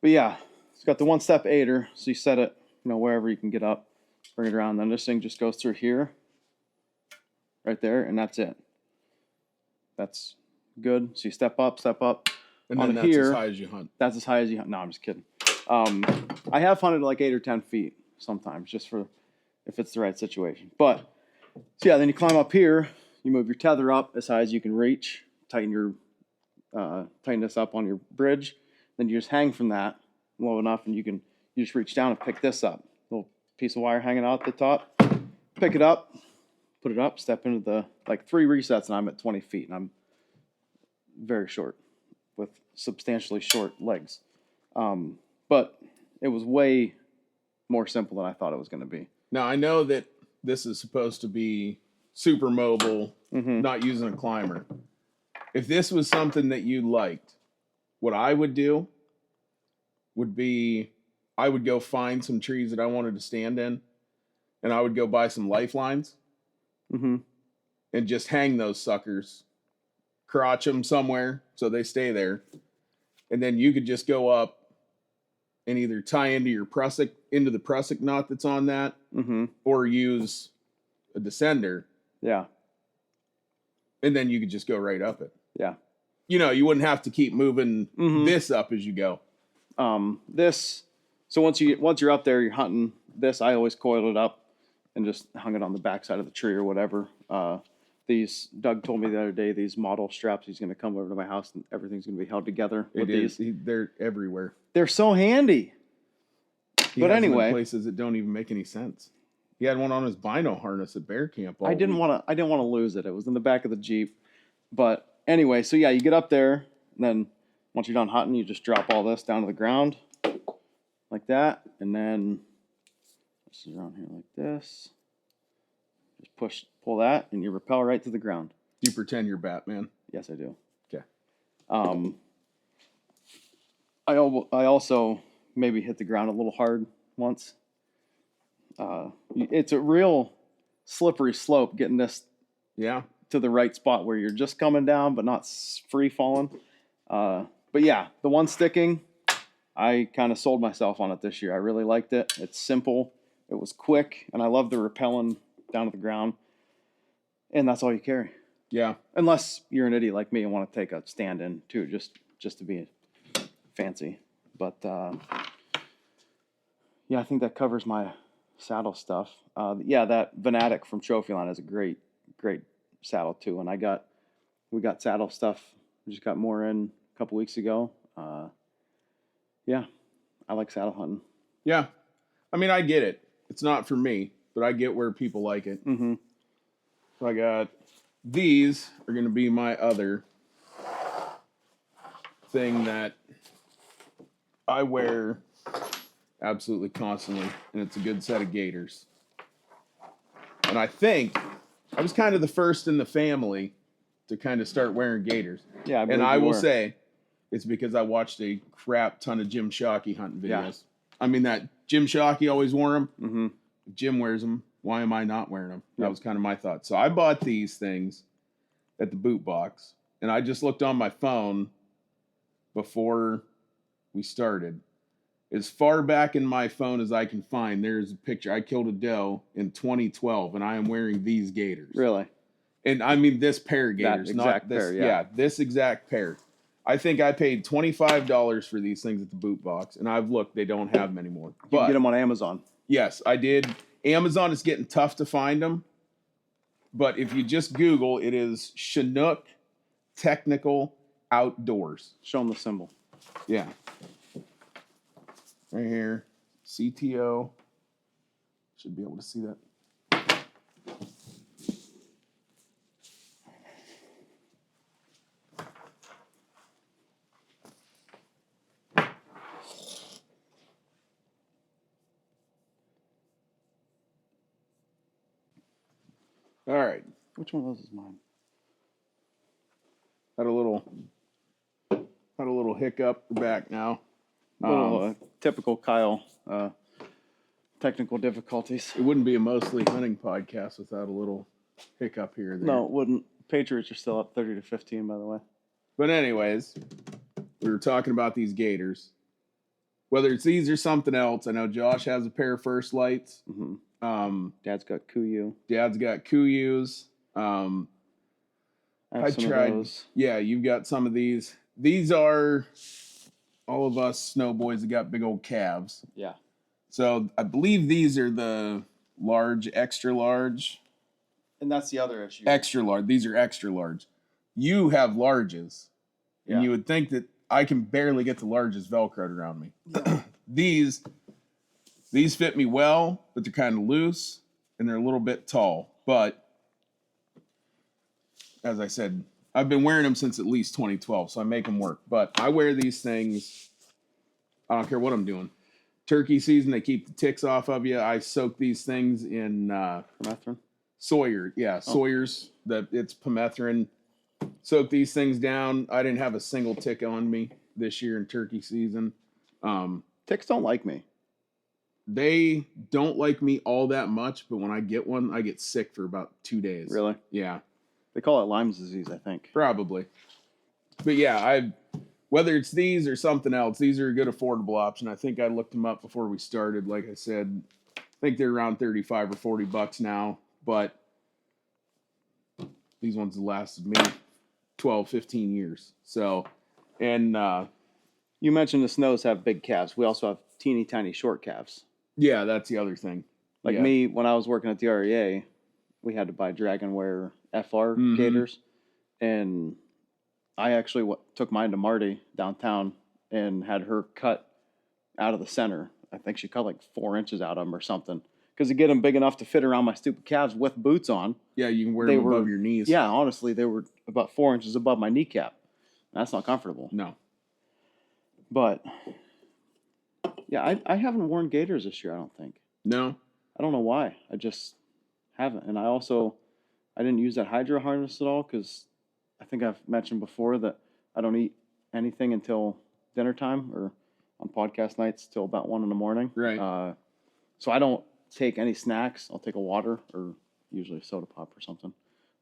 But yeah, it's got the one-step aider, so you set it, wherever you can get up, bring it around. Then this thing just goes through here, right there, and that's it. That's good. So you step up, and then that's as high as you hunt. That's as high as you hunt. No, I'm just kidding. I have hunted like 8 or 10 feet sometimes, just for if it's the right situation. But so yeah, then you climb up here, you move your tether up as high as you can reach, tighten this up on your bridge. Then you just hang from that low enough, and you just reach down and pick this up. Little piece of wire hanging out at the top. Pick it up, put it up, step into the 3 resets, and I'm at 20 feet, and I'm very short with substantially short legs. But it was way more simple than I thought it was going to be. Now I know that this is supposed to be super mobile, not using a climber. If this was something that you liked, what I would do would be I would go find some trees that I wanted to stand in, and I would go buy some lifelines and just hang those suckers, crotch them somewhere so they stay there. And then you could just go up and either tie into the Prusik knot that's on that, or use a descender Yeah. And then you could just go right up it. Yeah. You know, you wouldn't have to keep moving this up as you go. So once you're up there, you're hunting this. I always coiled it up and just hung it on the backside of the tree or whatever. Doug told me the other day, these model straps, he's going to come over to my house and everything's going to be held together with these. They're everywhere. They're so handy. But anyway, in places that don't even make any sense. He had one on his bino harness at bear camp. I didn't want to lose it. It was in the back of the Jeep. But anyway, so yeah, you get up there, and then once you're done hunting, you just drop all this down to the ground like that, and then this is around here like this. Just pull that, and you rappel right to the ground. Do you pretend you're Batman? Yes, I do. Okay. I also maybe hit the ground a little hard once. It's a real slippery slope getting this to the right spot where you're just coming down but not free falling. But yeah, the one sticking, I kind of sold myself on it this year. I really liked it. It's simple. It was quick, and I love the rappelling down to the ground. And that's all you carry. Yeah. Unless you're an idiot like me and want to take a stand in too, just to be fancy. But yeah, I think that covers my saddle stuff. That Venatic from Trophyline is a great saddle too. And we got saddle stuff. We just got more in a couple weeks ago. Yeah, I like saddle hunting. Yeah, I mean, I get it. It's not for me, but I get where people like it. Mm-hmm. So I got these are going to be my other thing that I wear absolutely constantly, and it's a good set of gaiters. And I think I was kind of the first in the family to kind of start wearing gaiters. Yeah, and I will say it's because I watched a crap ton of Jim Shockey hunting videos. Yeah. I mean, that Jim Shockey always wore them. Mm-hmm. If Jim wears them, why am I not wearing them? That was kind of my thought. So I bought these things at the boot box, and I just looked on my phone before we started. As far back in my phone as I can find, there's a picture. I killed a doe in 2012, and I am wearing these gaiters. Really? And I mean this pair of gaiters, that not this. Pair, yeah, this exact pair. I think I paid $25 for these things at the boot box, and I've looked; they don't have them anymore. You can get them on Amazon. Yes, I did. Amazon is getting tough to find them, but if you just Google, it is Chinook Technical Outdoors. Show them the symbol. Yeah. Right here, CTO. Should be able to see that. All right. Which one of those is mine? Had a little hiccup. We're back now. Typical Kyle technical difficulties. It wouldn't be a mostly hunting podcast without a little hiccup here or there. No, it wouldn't. Patriots are still up 30-15, by the way. But anyways, we were talking about these gaiters. Whether it's these or something else, I know Josh has a pair of First Lights. Mm-hmm. Dad's got Kuiu. Dad's got Kuyus. I tried those. Yeah, you've got some of these. These are all of us snow boys that got big old calves. Yeah. So I believe these are the large, extra large. And that's the other issue. Extra large. These are extra large. You have larges. Yeah. And you would think that I can barely get the largest Velcroed around me. Yeah. These fit me well, but they're kind of loose and they're a little bit tall. But as I said, I've been wearing them since at least 2012, so I make them work. But I wear these things, I don't care what I'm doing. Turkey season, they keep the ticks off of you. I soak these things in permethrin. Sawyer. Yeah, Sawyer's. It's permethrin. Soak these things down. I didn't have a single tick on me this year in turkey season. Ticks don't like me. They don't like me all that much, but when I get one, I get sick for about 2 days. Really? Yeah. They call it Lyme's disease, I think. Probably. But yeah, whether it's these or something else, these are a good affordable option. I think I looked them up before we started. Like I said, I think they're around $35 or $40 now. But these ones lasted me 12, 15 years. So, and You mentioned the snows have big calves. We also have teeny tiny short calves. yeah, that's the other thing. Like Yeah. me, when I was working at the REA, we had to buy Dragonware FR Mhm. gaiters, and I actually took mine to Marty downtown and had her cut out of the center. I think she cut like 4 inches out of them or something. Because to get them big enough to fit around my stupid calves with boots on. Yeah, you can wear They them above were- your knees. Yeah, honestly, they were about 4 inches above my kneecap. That's not comfortable. No. But yeah, I haven't worn gaiters this year, I don't think. No. I don't know why. I just haven't. And I didn't use that hydro harness at all because I think I've mentioned before that I don't eat anything until dinner time or on podcast nights till about 1 a.m. Right. So I don't take any snacks. I'll take a water or usually a soda pop or something.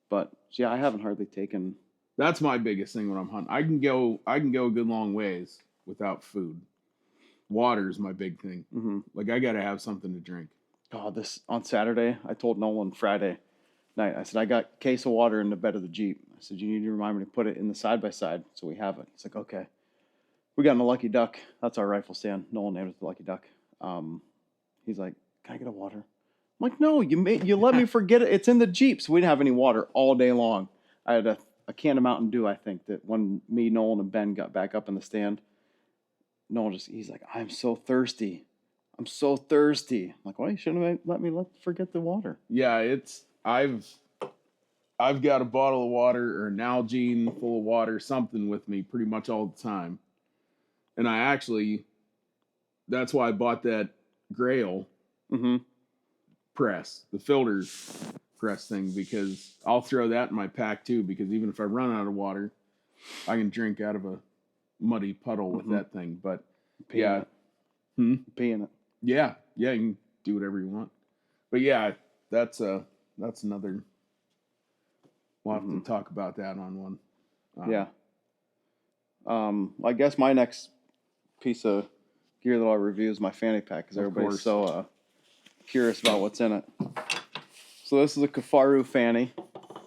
But yeah, I haven't hardly taken. That's my biggest thing when I'm hunting. I can go a good long ways without food. Water is my big thing. Mm-hmm. Like I got to have something to drink. Oh, this on Saturday, I told Nolan Friday night. I said I got a case of water in the bed of the Jeep. I said you need to remind me to put it in the side by side so we have it. He's like, okay. We got in the Lucky Duck. That's our rifle stand. Nolan named it the Lucky Duck. He's like, can I get a water? I'm like, no, you let me forget it. It's in the Jeep. So we didn't have any water all day long. I had a can of Mountain Dew, I think, that when me, Nolan, and Ben got back up in the stand, Nolan he's like, I'm so thirsty. I'm so thirsty. I'm like, why shouldn't I let me forget the water? Yeah, I've got a bottle of water or an Nalgene full of water, something with me pretty much all the time. And that's why I bought that Grail press, the filter press thing, because I'll throw that in my pack too, because even if I run out of water, I can drink out of a muddy puddle with that thing. But Pee in it. Yeah, you can do whatever you want. But yeah, that's another. We'll have to talk about that on one. Yeah. I guess my next piece of gear that I'll review is my fanny pack because everybody's so curious about what's in it. So this is a Kafaru fanny.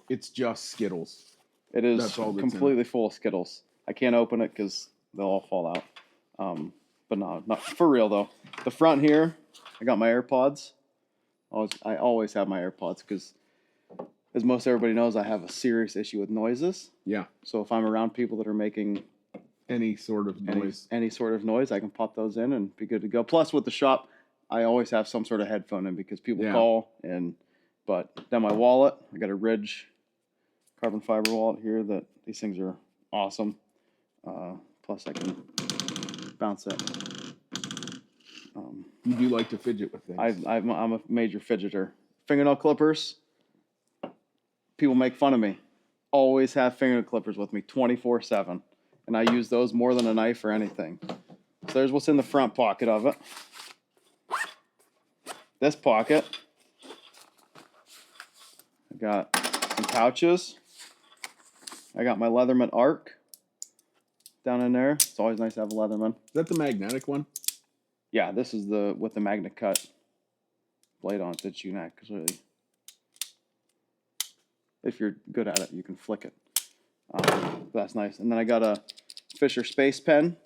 It's just Skittles. It is completely full of Skittles. I can't open it because they'll all fall out. But no, not for real though. The front here, I got my AirPods. I always have my AirPods because, as most everybody knows, I have a serious issue with noises. Yeah. So if I'm around people that are making any sort of noise, any sort of noise, I can pop those in and be good to go. Plus, with the shop, I always have some sort of headphone in because people call. But then my wallet, I got a Ridge carbon fiber wallet here. That these things are awesome. Plus, I can bounce it. You do like to fidget with things. I'm a major fidgeter. Fingernail clippers. People make fun of me. Always have fingernail clippers with me 24/7. And I use those more than a knife or anything. So there's what's in the front pocket of it. This pocket, I got some pouches. I got my Leatherman Arc down in there. It's always nice to have a Leatherman. Is that the magnetic one? Yeah, this is with the magnet cut blade on it that you can actually, if you're good at it, you can flick it. That's nice. And then I got a Fisher Space Pen.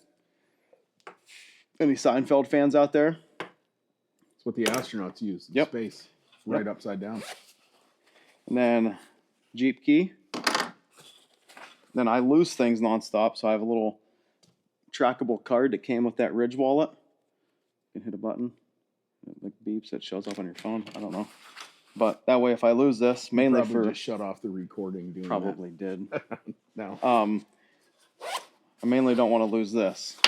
Any Seinfeld fans out there? It's what the astronauts use in space. Right upside down. And then Jeep key. Then I lose things nonstop, so I have a little trackable card that came with that Ridge wallet. You can hit a button. It like beeps. It shows up on your phone. I don't know. But that way, if I lose this, mainly probably just shut off the recording. Doing probably did. No. I mainly don't want to lose this.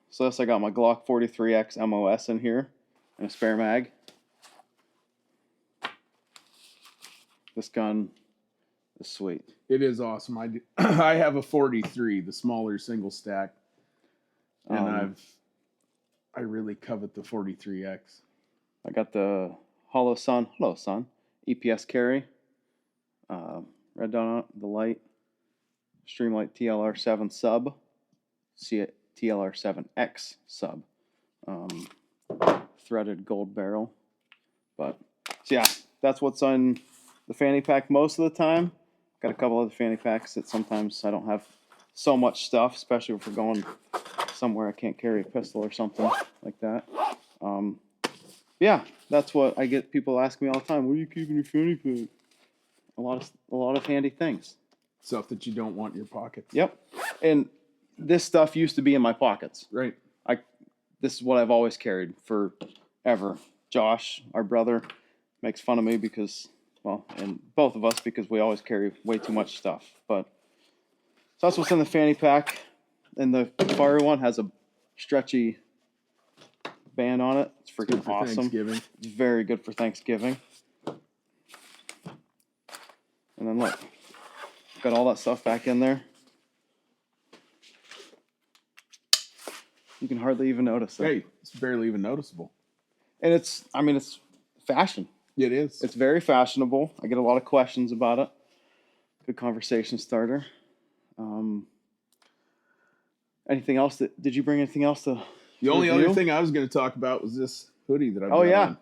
So this, I got my Glock 43X MOS in here and a spare mag. This gun is sweet. It is awesome. I have a 43, the smaller single stack, and I really covet the 43X. I got the Hello Sun EPS carry. Red dot on it, the light. Streamlight TLR7 sub. TLR7X sub. Threaded gold barrel. But, so yeah, that's what's on the fanny pack most of the time. Got a couple other fanny packs that sometimes I don't have so much stuff, especially if we're going somewhere I can't carry a pistol or something like that. Yeah, that's what I get. People ask me all the time, "Where are you keeping your fanny pack?" A lot of handy things. Stuff that you don't want in your pockets. Yep. And this stuff used to be in my pockets. Right. This is what I've always carried forever. Josh, our brother, makes fun of me because, well, and both of us because we always carry way too much stuff. But so that's what's in the fanny pack. And the fire one has a stretchy band on it. It's freaking awesome. Thanksgiving. It's very good for Thanksgiving. And then look, got all that stuff back in there. You can hardly even notice it. Hey, it's barely even noticeable. And it's fashion. It is. It's very fashionable. I get a lot of questions about it. Good conversation starter. Anything else did you bring anything else to The only review? other thing I was going to talk about was this hoodie that I've got Oh, yeah.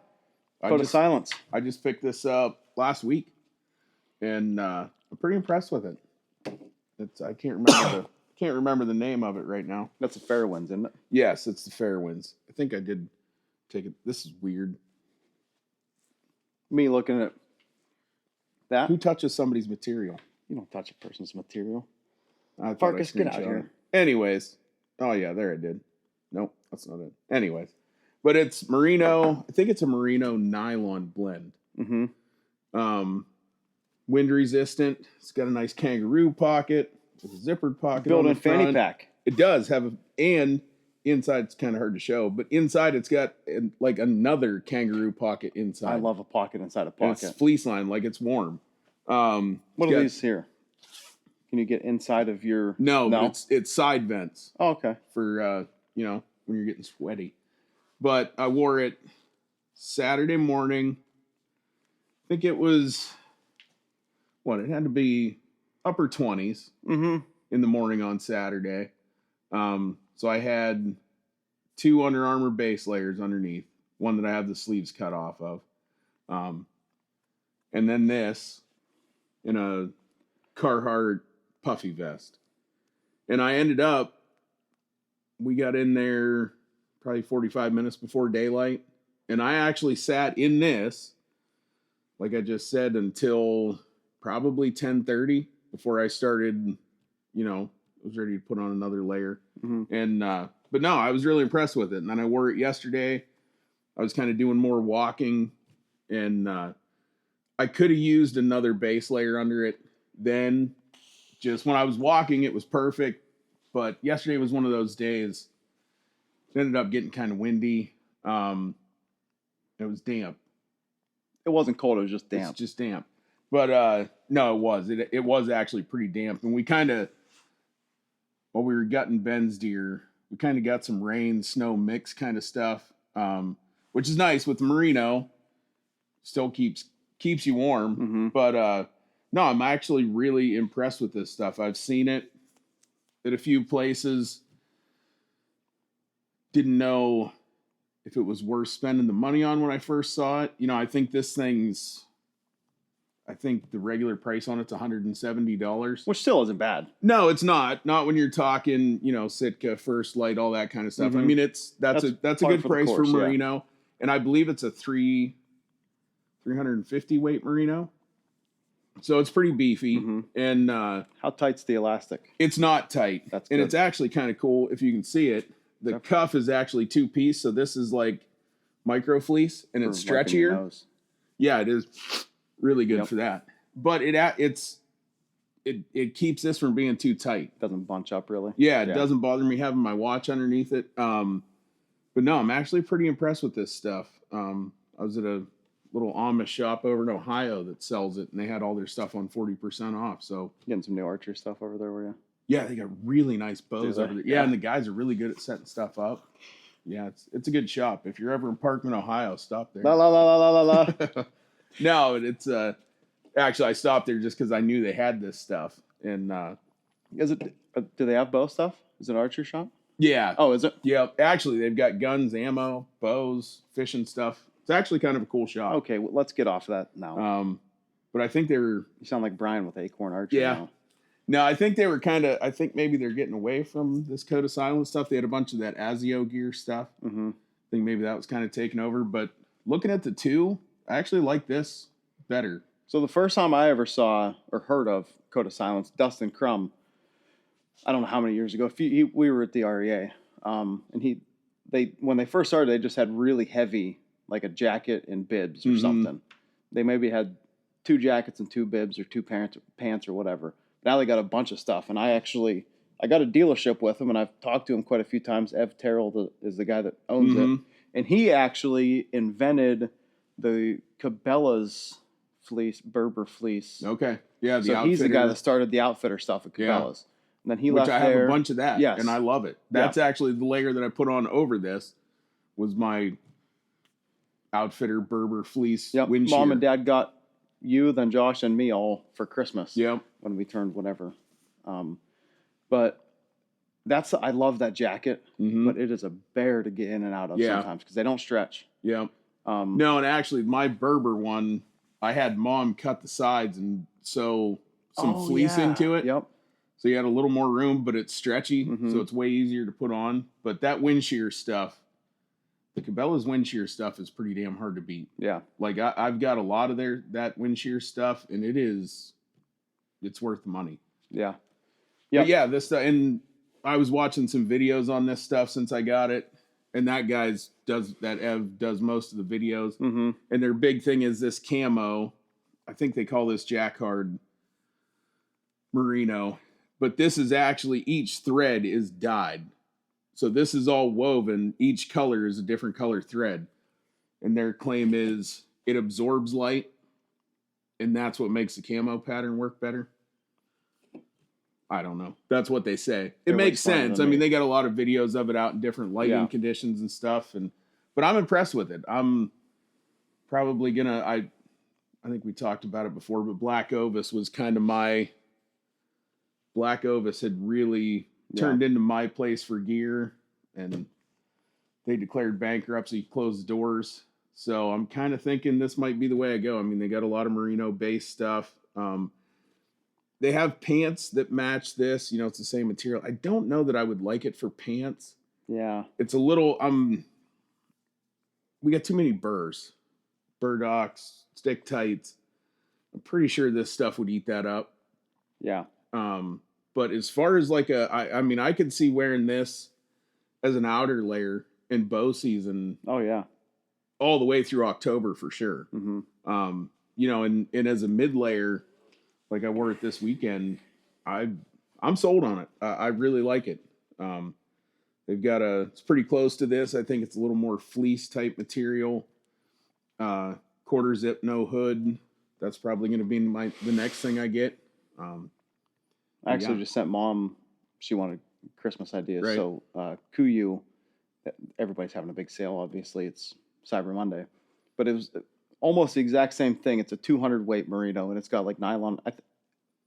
on. Code of Silence. I just picked this up last week, and I'm pretty impressed with it. I can't remember the name of it right now. That's a Fairwinds, isn't it? Yes, it's the Fairwinds. I think I did take it. This is weird. Me looking at that. Who touches somebody's material? You don't touch a person's material. I thought I Farkas, get out screenshot here. it. Anyways. Oh, yeah, there I did. Nope, that's not it. Anyways. But it's merino. I think it's a merino nylon blend. Mm-hmm. Wind resistant. It's got a nice kangaroo pocket. With a zippered pocket. Built-in on the fanny front. pack. It does have and inside it's kind of hard to show, but inside it's got like another kangaroo pocket inside. I love a pocket inside a And pocket. it's fleece lined, like it's warm. What are these here? Can you get inside of your... No, but it's side vents. Oh, okay. For, when you're getting sweaty. But I wore it Saturday morning. I think it was, it had to be upper 20s in the morning on Saturday. So I had 2 Under Armour base layers underneath. One that I have the sleeves cut off of. And then this in a Carhartt puffy vest. And I ended up, we got in there probably 45 minutes before daylight. And I actually sat in this, like I just said, until probably 10:30 before I started, was ready to put on another layer. Mm-hmm. And, but no, I was really impressed with it. And then I wore it yesterday. I was kind of doing more walking, and I could have used another base layer under it. Then just when I was walking, it was perfect. But yesterday was one of those days. It ended up getting kind of windy. It was damp. It wasn't cold. It was just damp. It's just damp. But no, it was. It was actually pretty damp. And we kind of, while we were gutting Ben's deer, we kind of got some rain, snow mix kind of stuff, which is nice with the merino. Still keeps you warm. Mm-hmm. But no, I'm actually really impressed with this stuff. I've seen it at a few places. Didn't know if it was worth spending the money on when I first saw it. I think the regular price on it's $170. Which still isn't bad. No, it's not. Not when you're talking, Sitka, First Light, all that kind of stuff. Mm-hmm. I mean, that's a good price for merino. Yeah. And I believe it's a 350 weight merino. So it's pretty beefy. Mm-hmm. And how tight's the elastic? It's not tight. That's good. And it's actually kind of cool if you can see it. The cuff is actually 2-piece, so this is like micro fleece, and it's stretchier. Yeah, it is really good for that. But it keeps this from being too tight. Doesn't bunch up really. Yeah, it doesn't bother me having my watch underneath it. But no, I'm actually pretty impressed with this stuff. I was at a little Amish shop over in Ohio that sells it, and they had all their stuff on 40% off. So getting some new archer stuff over there, were you? Yeah, they got really nice bows over there. Yeah, and the guys are really good at setting stuff up. Yeah, it's a good shop. If you're ever in Parkman, Ohio, stop there. La la la la la la. No, it's actually I stopped there just because I knew they had this stuff. And is it? Do they have bow stuff? Is it an archer shop? Yeah. Oh, is it? Yeah. Actually, they've got guns, ammo, bows, fishing stuff. It's actually kind of a cool shop. Okay, well, let's get off of that now. But I think they were. You sound like Brian with Acorn Archery. Yeah. Now. No, I think they were kind of. I think maybe they're getting away from this Code of Silence stuff. They had a bunch of that Azio gear stuff. Mm-hmm. I think maybe that was kind of taken over. But looking at the two, I actually like this better. So the first time I ever saw or heard of Code of Silence, Dustin Crum, I don't know how many years ago. We were at the REA, and when they first started, they just had really heavy, like a jacket and bibs or something. They maybe had 2 jackets and 2 bibs or 2 pants or whatever. Now they got a bunch of stuff, and I got a dealership with him, and I've talked to him quite a few times. Ev Terrell is the guy that owns it, and he actually invented the Cabela's fleece, Berber fleece. Okay, yeah. So he's the guy that started the outfitter stuff at Cabela's. Yeah. And then he left I there. have a bunch of that, yes. and I love it. That's actually the layer that I put on over this was my outfitter Berber fleece wind shear. Mom and Dad got you, then Josh and me all for Christmas. Yep. When we turned whatever. But I love that jacket, but it is a bear to get in and out of sometimes because they don't stretch. Yeah. No, and actually my Berber one, I had Mom cut the sides and sew some fleece into it. Yep. So you had a little more room, but it's stretchy, so it's way easier to put on. But that wind shear stuff, the Cabela's wind shear stuff is pretty damn hard to beat. Yeah. Like I've got a lot of that wind shear stuff, and it's worth the money. Yeah. Yeah. Yeah. This stuff, and I was watching some videos on this stuff since I got it, and that Ev does most of the videos, and their big thing is this camo. I think they call this Jacquard merino, but this is actually each thread is dyed. So this is all woven. Each color is a different color thread. And their claim is it absorbs light, and that's what makes the camo pattern work better. I don't know. That's what they say. It makes sense. I mean, they got a lot of videos of it out in different lighting conditions and stuff. But I'm impressed with it. I'm probably going to, I think we talked about it before, but Black Ovis was kind of Black Ovis had really turned into my place for gear, and they declared bankruptcy, closed doors. So I'm kind of thinking this might be the way I go. I mean, they got a lot of merino-based stuff. They have pants that match this. You know, it's the same material. I don't know that I would like it for pants. Yeah. It's a little, we got too many burrs. Burdocks, stick tights. I'm pretty sure this stuff would eat that up. Yeah. But as far as like I mean, I could see wearing this as an outer layer in bow season. Oh yeah. All the way through October for sure. You know, and as a mid layer, like I wore it this weekend, I'm sold on it. I really like it. They've got it's pretty close to this. I think it's a little more fleece type material. Quarter zip, no hood. That's probably going to be the next thing I get. I actually just sent Mom. She wanted Christmas ideas. Right. So Kuyu, everybody's having a big sale. Obviously, it's Cyber Monday, but it was almost the exact same thing. It's a 200 weight merino, and it's got like nylon.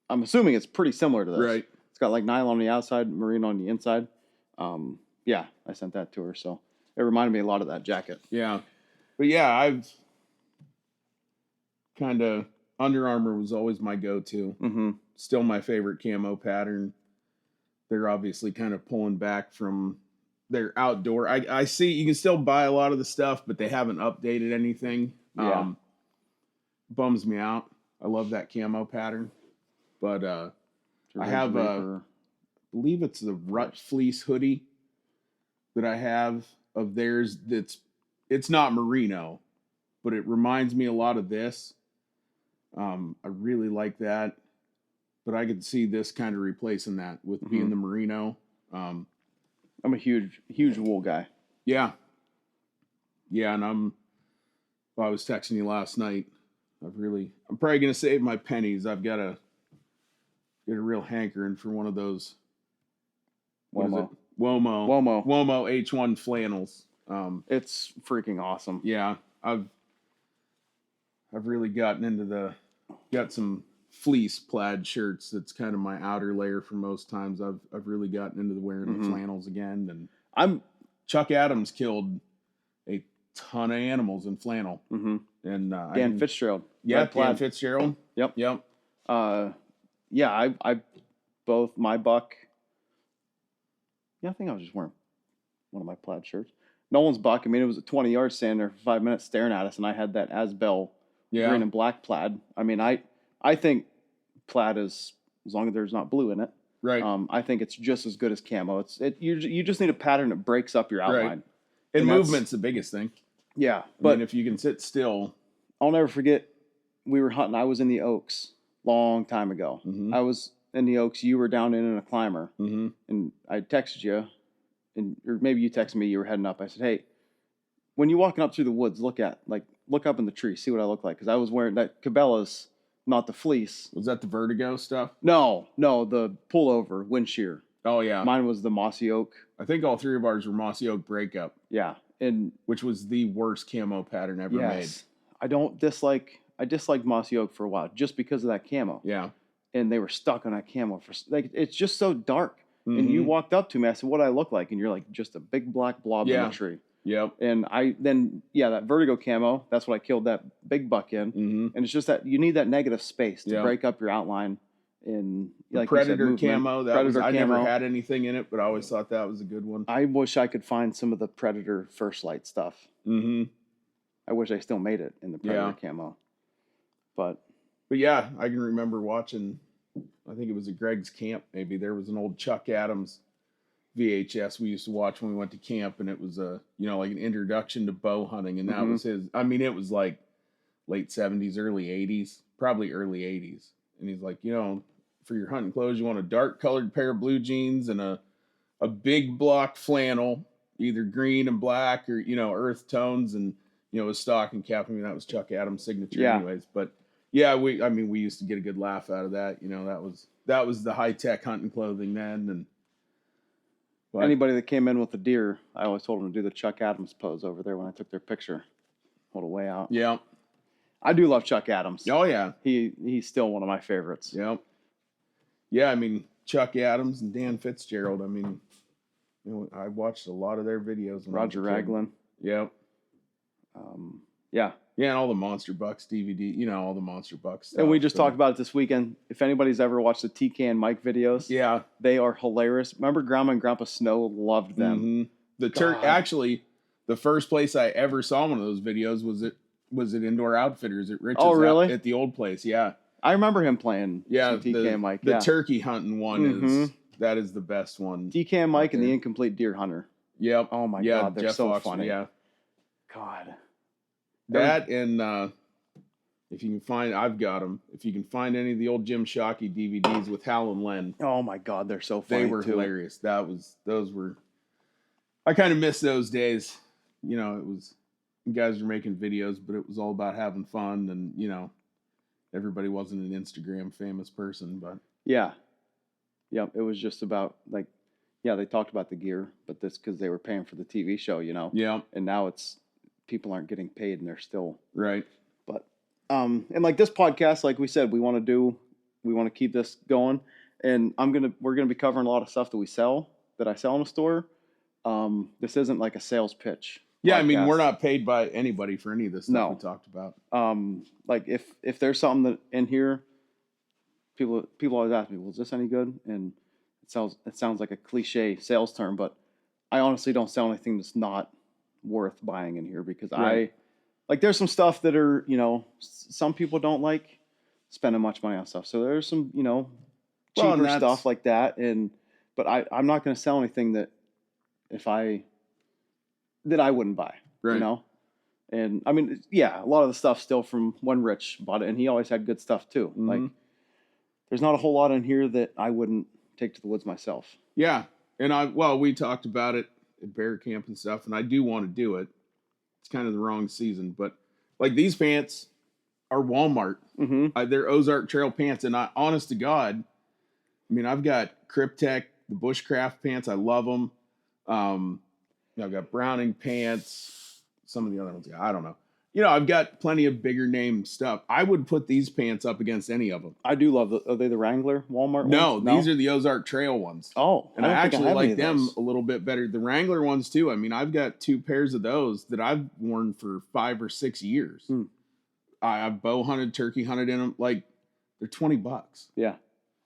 I'm assuming it's pretty similar to this. Right. It's got like nylon on the outside, merino on the inside. Yeah, I sent that to her, so it reminded me a lot of that jacket. Yeah, but yeah, I've kind of Under Armour was always my go-to. Still my favorite camo pattern. They're obviously kind of pulling back from their outdoor. I see you can still buy a lot of the stuff, but they haven't updated anything. Yeah. Bums me out. I love that camo pattern. But I have I believe it's the Rut Fleece hoodie that I have of theirs. It's not merino, but it reminds me a lot of this. I really like that. But I could see this kind of replacing that with being the merino. I'm a huge wool guy. Yeah. Yeah, and I was texting you last night. I'm probably going to save my pennies. I've got to get a real hankering for one of those. Womo H1 flannels. It's freaking awesome. Yeah, I've really gotten into got some fleece plaid shirts. That's kind of my outer layer for most times. I've really gotten into wearing the flannels again. And Chuck Adams killed a ton of animals in flannel. And Dan Fitzgerald. Yeah, Red plaid. Dan Fitzgerald. Yep. Yep. Yeah, I both my buck. Yeah, I think I was just wearing one of my plaid shirts. Nolan's buck. I mean, it was a 20 yards standing there for 5 minutes staring at us, and I had that Asbel green and black plaid. I mean, I think plaid is, as long as there's not blue in it. Right. I think it's just as good as camo. You just need a pattern that breaks up your outline. Right. And movement's the biggest thing. Yeah, I mean, if you can sit still. I'll never forget. We were hunting. I was in the Oaks long time ago. Mm-hmm. I was in the Oaks. You were down in a climber, mm-hmm. and I texted you, or maybe you texted me. You were heading up. I said, "Hey, when you're walking up through the woods, look up in the tree, see what I look like." Because I was wearing that Cabela's, not the fleece. Was that the Vertigo stuff? No, the pullover wind shear. Oh yeah, mine was the mossy oak. I think all three of ours were mossy oak breakup. Yeah, and which was the worst camo pattern ever made. I disliked mossy oak for a while just because of that camo. Yeah, and they were stuck on that camo for it's just so dark. Mm-hmm. And you walked up to me, I said, "What do I look like?" And you're like, "Just a big black blob in a tree." Yep. And that Vertigo camo, that's what I killed that big buck in. Mm-hmm. And it's just that you need that negative space to break up your outline. And like Predator camo, I never had anything in it, but I always thought that was a good one. I wish I could find some of the Predator First Light stuff. Mm-hmm. I wish I still made it in the Predator camo. But yeah, I can remember watching, I think it was at Greg's camp, maybe. There was an old Chuck Adams VHS we used to watch when we went to camp, and it was like an introduction to bow hunting, and that was his. I mean, it was like late 70s, early 80s, probably early 80s. And he's like, for your hunting clothes, you want a dark colored pair of blue jeans and a big block flannel, either green and black or earth tones, and a stocking cap. I mean, that was Chuck Adams' signature, anyways. But yeah, we used to get a good laugh out of that. That was the high tech hunting clothing then. And anybody that came in with a deer, I always told them to do the Chuck Adams pose over there when I took their picture. Hold it way out. Yeah. I do love Chuck Adams. Oh yeah. He's still one of my favorites. Yep. Yeah, I mean, Chuck Adams and Dan Fitzgerald. I mean, I watched a lot of their videos. Roger Raglan. Yep. Yeah. Yeah, and all the Monster Bucks DVD, all the Monster Bucks stuff. And we just talked about it this weekend. If anybody's ever watched the TK and Mike videos, they are hilarious. Remember Grandma and Grandpa Snow loved them. Mm-hmm. Actually, the first place I ever saw one of those videos was at Indoor Outfitters at Rich's. Oh, really? At the old place, yeah. I remember him playing some TK and Mike. The turkey hunting one is the best one. TK and Mike and the Incomplete Deer Hunter. Yep. Oh my God, they're Jeff so Fox, funny. Yeah. God. That and if you can find, I've got them. If you can find any of the old Jim Shockey DVDs with Hal and Len. Oh my God, they're so funny. They were hilarious. Those were. I kind of miss those days. It was, you guys were making videos, but it was all about having fun, and everybody wasn't an Instagram famous person, but yeah, it was just about they talked about the gear, but that's because they were paying for the TV show, Yeah. And now it's people aren't getting paid, and they're still right. But and like this podcast, like we said, we want to keep this going, and we're gonna be covering a lot of stuff that I sell in the store. This isn't like a sales pitch. Yeah, podcast. I mean, we're not paid by anybody for any of this stuff we talked about. Like if there's something that in here, people always ask me, "Well, is this any good?" And it sounds like a cliche sales term, but I honestly don't sell anything that's not worth buying in here, because there's some stuff that are, some people don't like spending much money on stuff. So there's some, cheaper stuff like that. But I'm not going to sell anything that I wouldn't buy, right. And I mean, a lot of the stuff still from when Rich bought it, and he always had good stuff too. Mm-hmm. Like there's not a whole lot in here that I wouldn't take to the woods myself. Yeah. And we talked about it at bear camp and stuff, and I do want to do it. It's kind of the wrong season, but like these pants are Walmart. Mm-hmm. They're Ozark Trail pants, and honest to God, I mean, I've got Cryptek, the Bushcraft pants. I love them. I've got Browning pants. Some of the other ones, I don't know. I've got plenty of bigger name stuff. I would put these pants up against any of them. I do love are they the Wrangler Walmart ones? No, these are the Ozark Trail ones. Oh, and I actually like them a little bit better. The Wrangler ones too. I mean, I've got 2 pairs of those that I've worn for 5 or 6 years. I've bow hunted, turkey hunted in them. Like, they're $20. Yeah.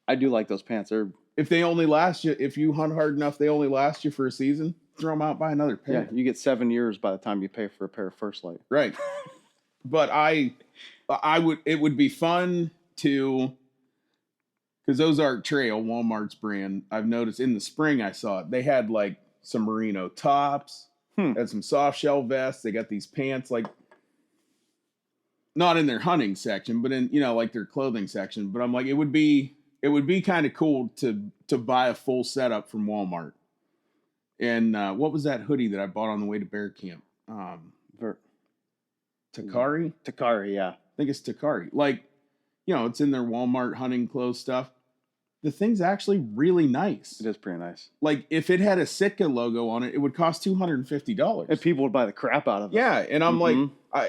I do like those pants. They're, If they only last you, if you hunt hard enough, they only last you for a season. Throw them out, buy another pair. yeah, you get 7 years by the time you pay for a pair of First Light. Right. But it would be fun to, because Ozark Trail, Walmart's brand, I've noticed in the spring I saw it. They had like some merino tops, had some soft shell vests. They got these pants, like not in their hunting section, but in, like their clothing section. But I'm like, it would be kind of cool to buy a full setup from Walmart. And what was that hoodie that I bought on the way to bear camp? Takari? Takari, yeah. I think it's Takari. Like, it's in their Walmart hunting clothes stuff. The thing's actually really nice. It is pretty nice. Like, if it had a Sitka logo on it, it would cost $250. And people would buy the crap out of it. Yeah, and I'm like,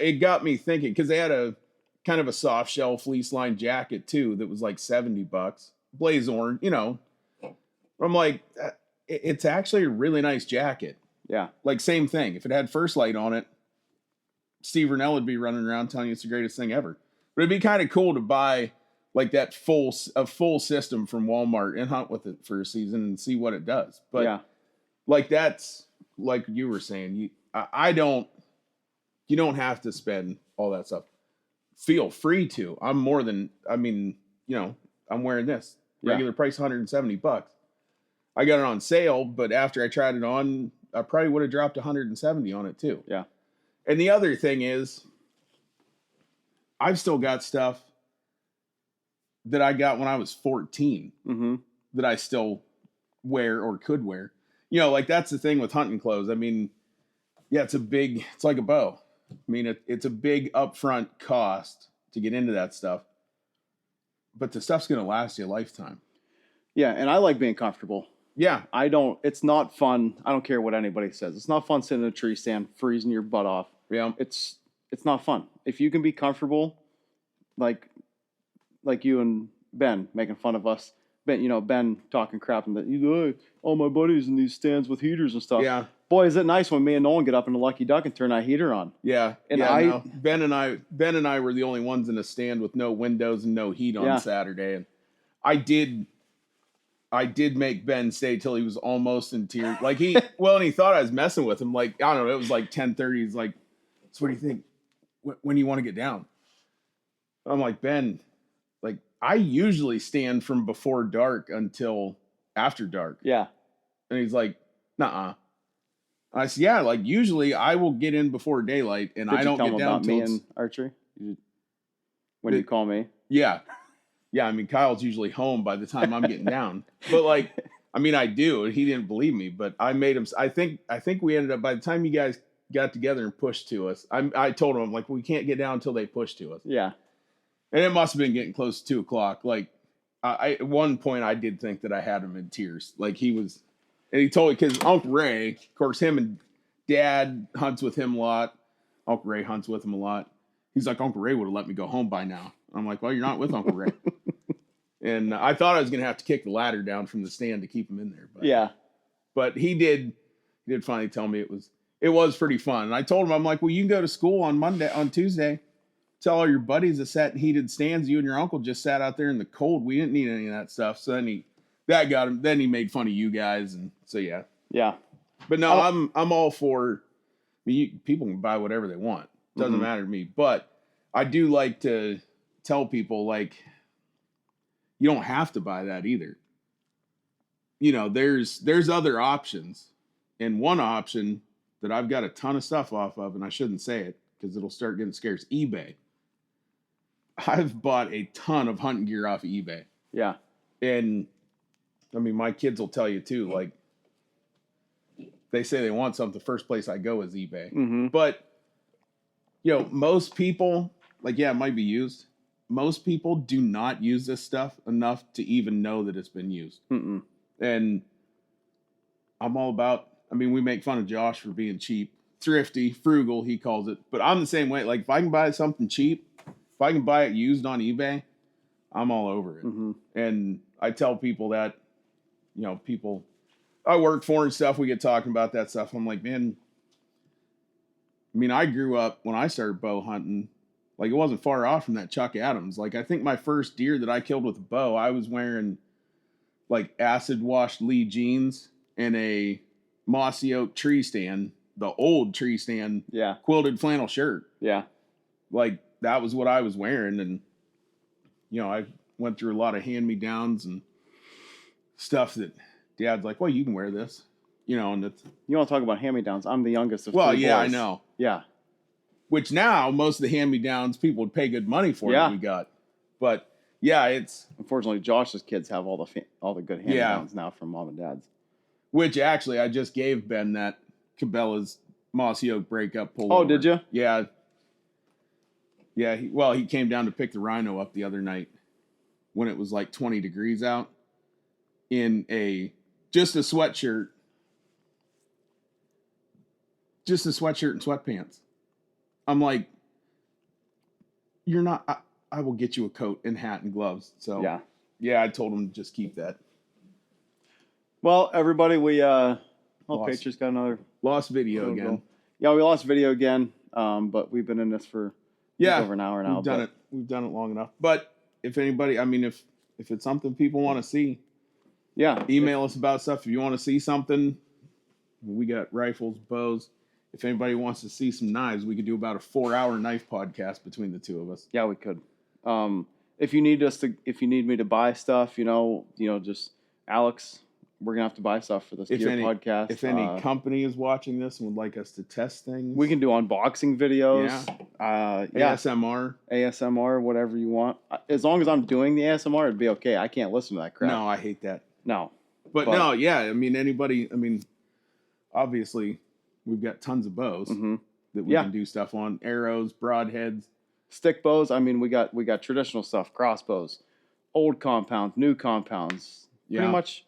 it got me thinking, because they had a kind of a soft shell fleece lined jacket too that was like $70. Blaze orange, I'm like, it's actually a really nice jacket. Yeah. Like, same thing. If it had First Light on it, Steve Rennell would be running around telling you it's the greatest thing ever. But it'd be kind of cool to buy like that full system from Walmart and hunt with it for a season and see what it does. But yeah, like, that's like you were saying, you don't have to spend all that stuff. Feel free to. I'm wearing this regular price, $170. I got it on sale, but after I tried it on, I probably would have dropped $170 on it too. Yeah. And the other thing is, I've still got stuff that I got when I was 14 that I still wear or could wear. Like, that's the thing with hunting clothes. I mean, yeah, it's like a bow. I mean, it's a big upfront cost to get into that stuff, but the stuff's going to last you a lifetime. Yeah, and I like being comfortable. Yeah. It's not fun. I don't care what anybody says. It's not fun sitting in a tree stand, freezing your butt off. Yeah. It's not fun. If you can be comfortable, like you and Ben making fun of us, Ben talking crap and that, all my buddies in these stands with heaters and stuff. Yeah. Boy, is it nice when me and Nolan get up in the Lucky Duck and turn that heater on. Yeah. And Ben and I were the only ones in a stand with no windows and no heat on Saturday. And I did make Ben stay till he was almost in tears. Like, and he thought I was messing with him. Like, I don't know, it was like 10:30. He's like, so what do you think? When do you want to get down? I'm like, Ben, like, I usually stand from before dark until after dark. Yeah. And he's like, nuh-uh. I said, yeah, like, usually I will get in before daylight, and I don't get down till me and archery? When you call me? Yeah. Yeah, I mean, Kyle's usually home by the time I'm getting down. But, like, I mean, I do. He didn't believe me, but I made him. I think we ended up, by the time you guys got together and pushed to us, I told him, I'm like, we can't get down until they push to us. Yeah. And it must have been getting close to 2:00. Like, at one point, I did think that I had him in tears. Like, he was, and he told me, because Uncle Ray, of course, him and Dad hunts with him a lot. Uncle Ray hunts with him a lot. He's like, Uncle Ray would have let me go home by now. I'm like, well, you're not with Uncle Ray. And I thought I was going to have to kick the ladder down from the stand to keep him in there. But, yeah. But he did finally tell me it was pretty fun. And I told him, I'm like, well, you can go to school on Tuesday. Tell all your buddies to set in heated stands. You and your uncle just sat out there in the cold. We didn't need any of that stuff. So then that got him. Then he made fun of you guys. And so, yeah. Yeah. But no, I'm all for, I mean, people can buy whatever they want. Doesn't matter to me. But I do like to tell people, like, you don't have to buy that either. There's other options. And one option that I've got a ton of stuff off of, and I shouldn't say it because it'll start getting scarce, eBay. I've bought a ton of hunting gear off of eBay. Yeah. And, I mean, my kids will tell you too, like, they say they want something, the first place I go is eBay. Mm-hmm. But, most people, like, yeah, it might be used. Most people do not use this stuff enough to even know that it's been used. Mm-mm. And I'm all about, I mean, we make fun of Josh for being cheap, thrifty, frugal, he calls it. But I'm the same way. Like, if I can buy something cheap, if I can buy it used on eBay, I'm all over it. Mm-hmm. And I tell people that, people I work for and stuff, we get talking about that stuff. I'm like, man, I mean, I grew up when I started bow hunting. Like, it wasn't far off from that Chuck Adams. Like, I think my first deer that I killed with a bow, I was wearing like acid washed Lee jeans and a mossy oak tree stand, the old tree stand, Yeah. quilted flannel shirt. Yeah. Like, that was what I was wearing. And, you know, I went through a lot of hand-me-downs and stuff that Dad's like, well, you can wear this. You know, and it's... You want to talk about hand-me-downs? I'm the youngest of Well, three yeah, boys. I know. Yeah. Which now, most of the hand-me-downs, people would pay good money for that we got. But, yeah, it's... Unfortunately, Josh's kids have all the good hand-me-downs now from mom and dad's. Which, actually, I just gave Ben that Cabela's Mossy Oak breakup pullover. Oh, did you? Yeah. Yeah, he came down to pick the rhino up the other night when it was like 20 degrees out in just a sweatshirt. Just a sweatshirt and sweatpants. I'm like, you're not, I will get you a coat and hat and gloves. So, yeah, I told him to just keep that. Well, everybody, Patriots got another... Lost video again. Yeah, we lost video again, but we've been in this for over an hour now. We've done it long enough. But if anybody, I mean, if it's something people want to see, email us about stuff. If you want to see something, we got rifles, bows. If anybody wants to see some knives, we could do about a 4-hour knife podcast between the two of us. Yeah, we could. If you need me to buy stuff, just Alex, we're gonna have to buy stuff for this podcast. If any company is watching this and would like us to test things, we can do unboxing videos. ASMR, whatever you want. As long as I'm doing the ASMR, it'd be okay. I can't listen to that crap. No, I hate that. No, but no, yeah. I mean, anybody. I mean, obviously, we've got tons of bows that we can do stuff on. Arrows, broadheads, stick bows. I mean, we got traditional stuff, crossbows, old compounds, new compounds. Yeah. Pretty much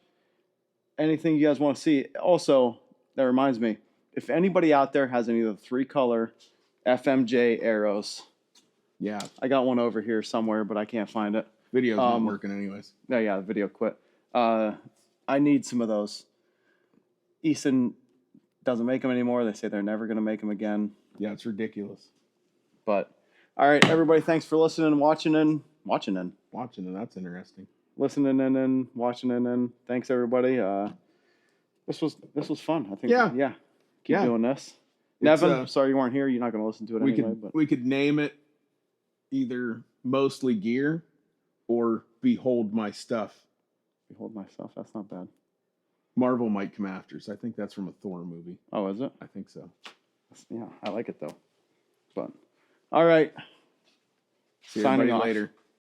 anything you guys want to see. Also, that reminds me, if anybody out there has any of the 3-color FMJ arrows, I got one over here somewhere, but I can't find it. Video's not working anyways. Yeah, the video quit. I need some of those. Easton doesn't make them anymore. They say they're never going to make them again. Yeah, it's ridiculous. But, all right, everybody, thanks for listening and watching. That's interesting. Listening and watching and thanks everybody. This was fun. I think. Yeah. Keep doing this. Nevin, sorry you weren't here. You're not going to listen to it anyway. We could name it either Mostly Gear or Behold My Stuff. Behold My Stuff. That's not bad. Marvel might come after us. I think that's from a Thor movie. Oh, is it? I think so. Yeah, I like it though. But all right. See you later.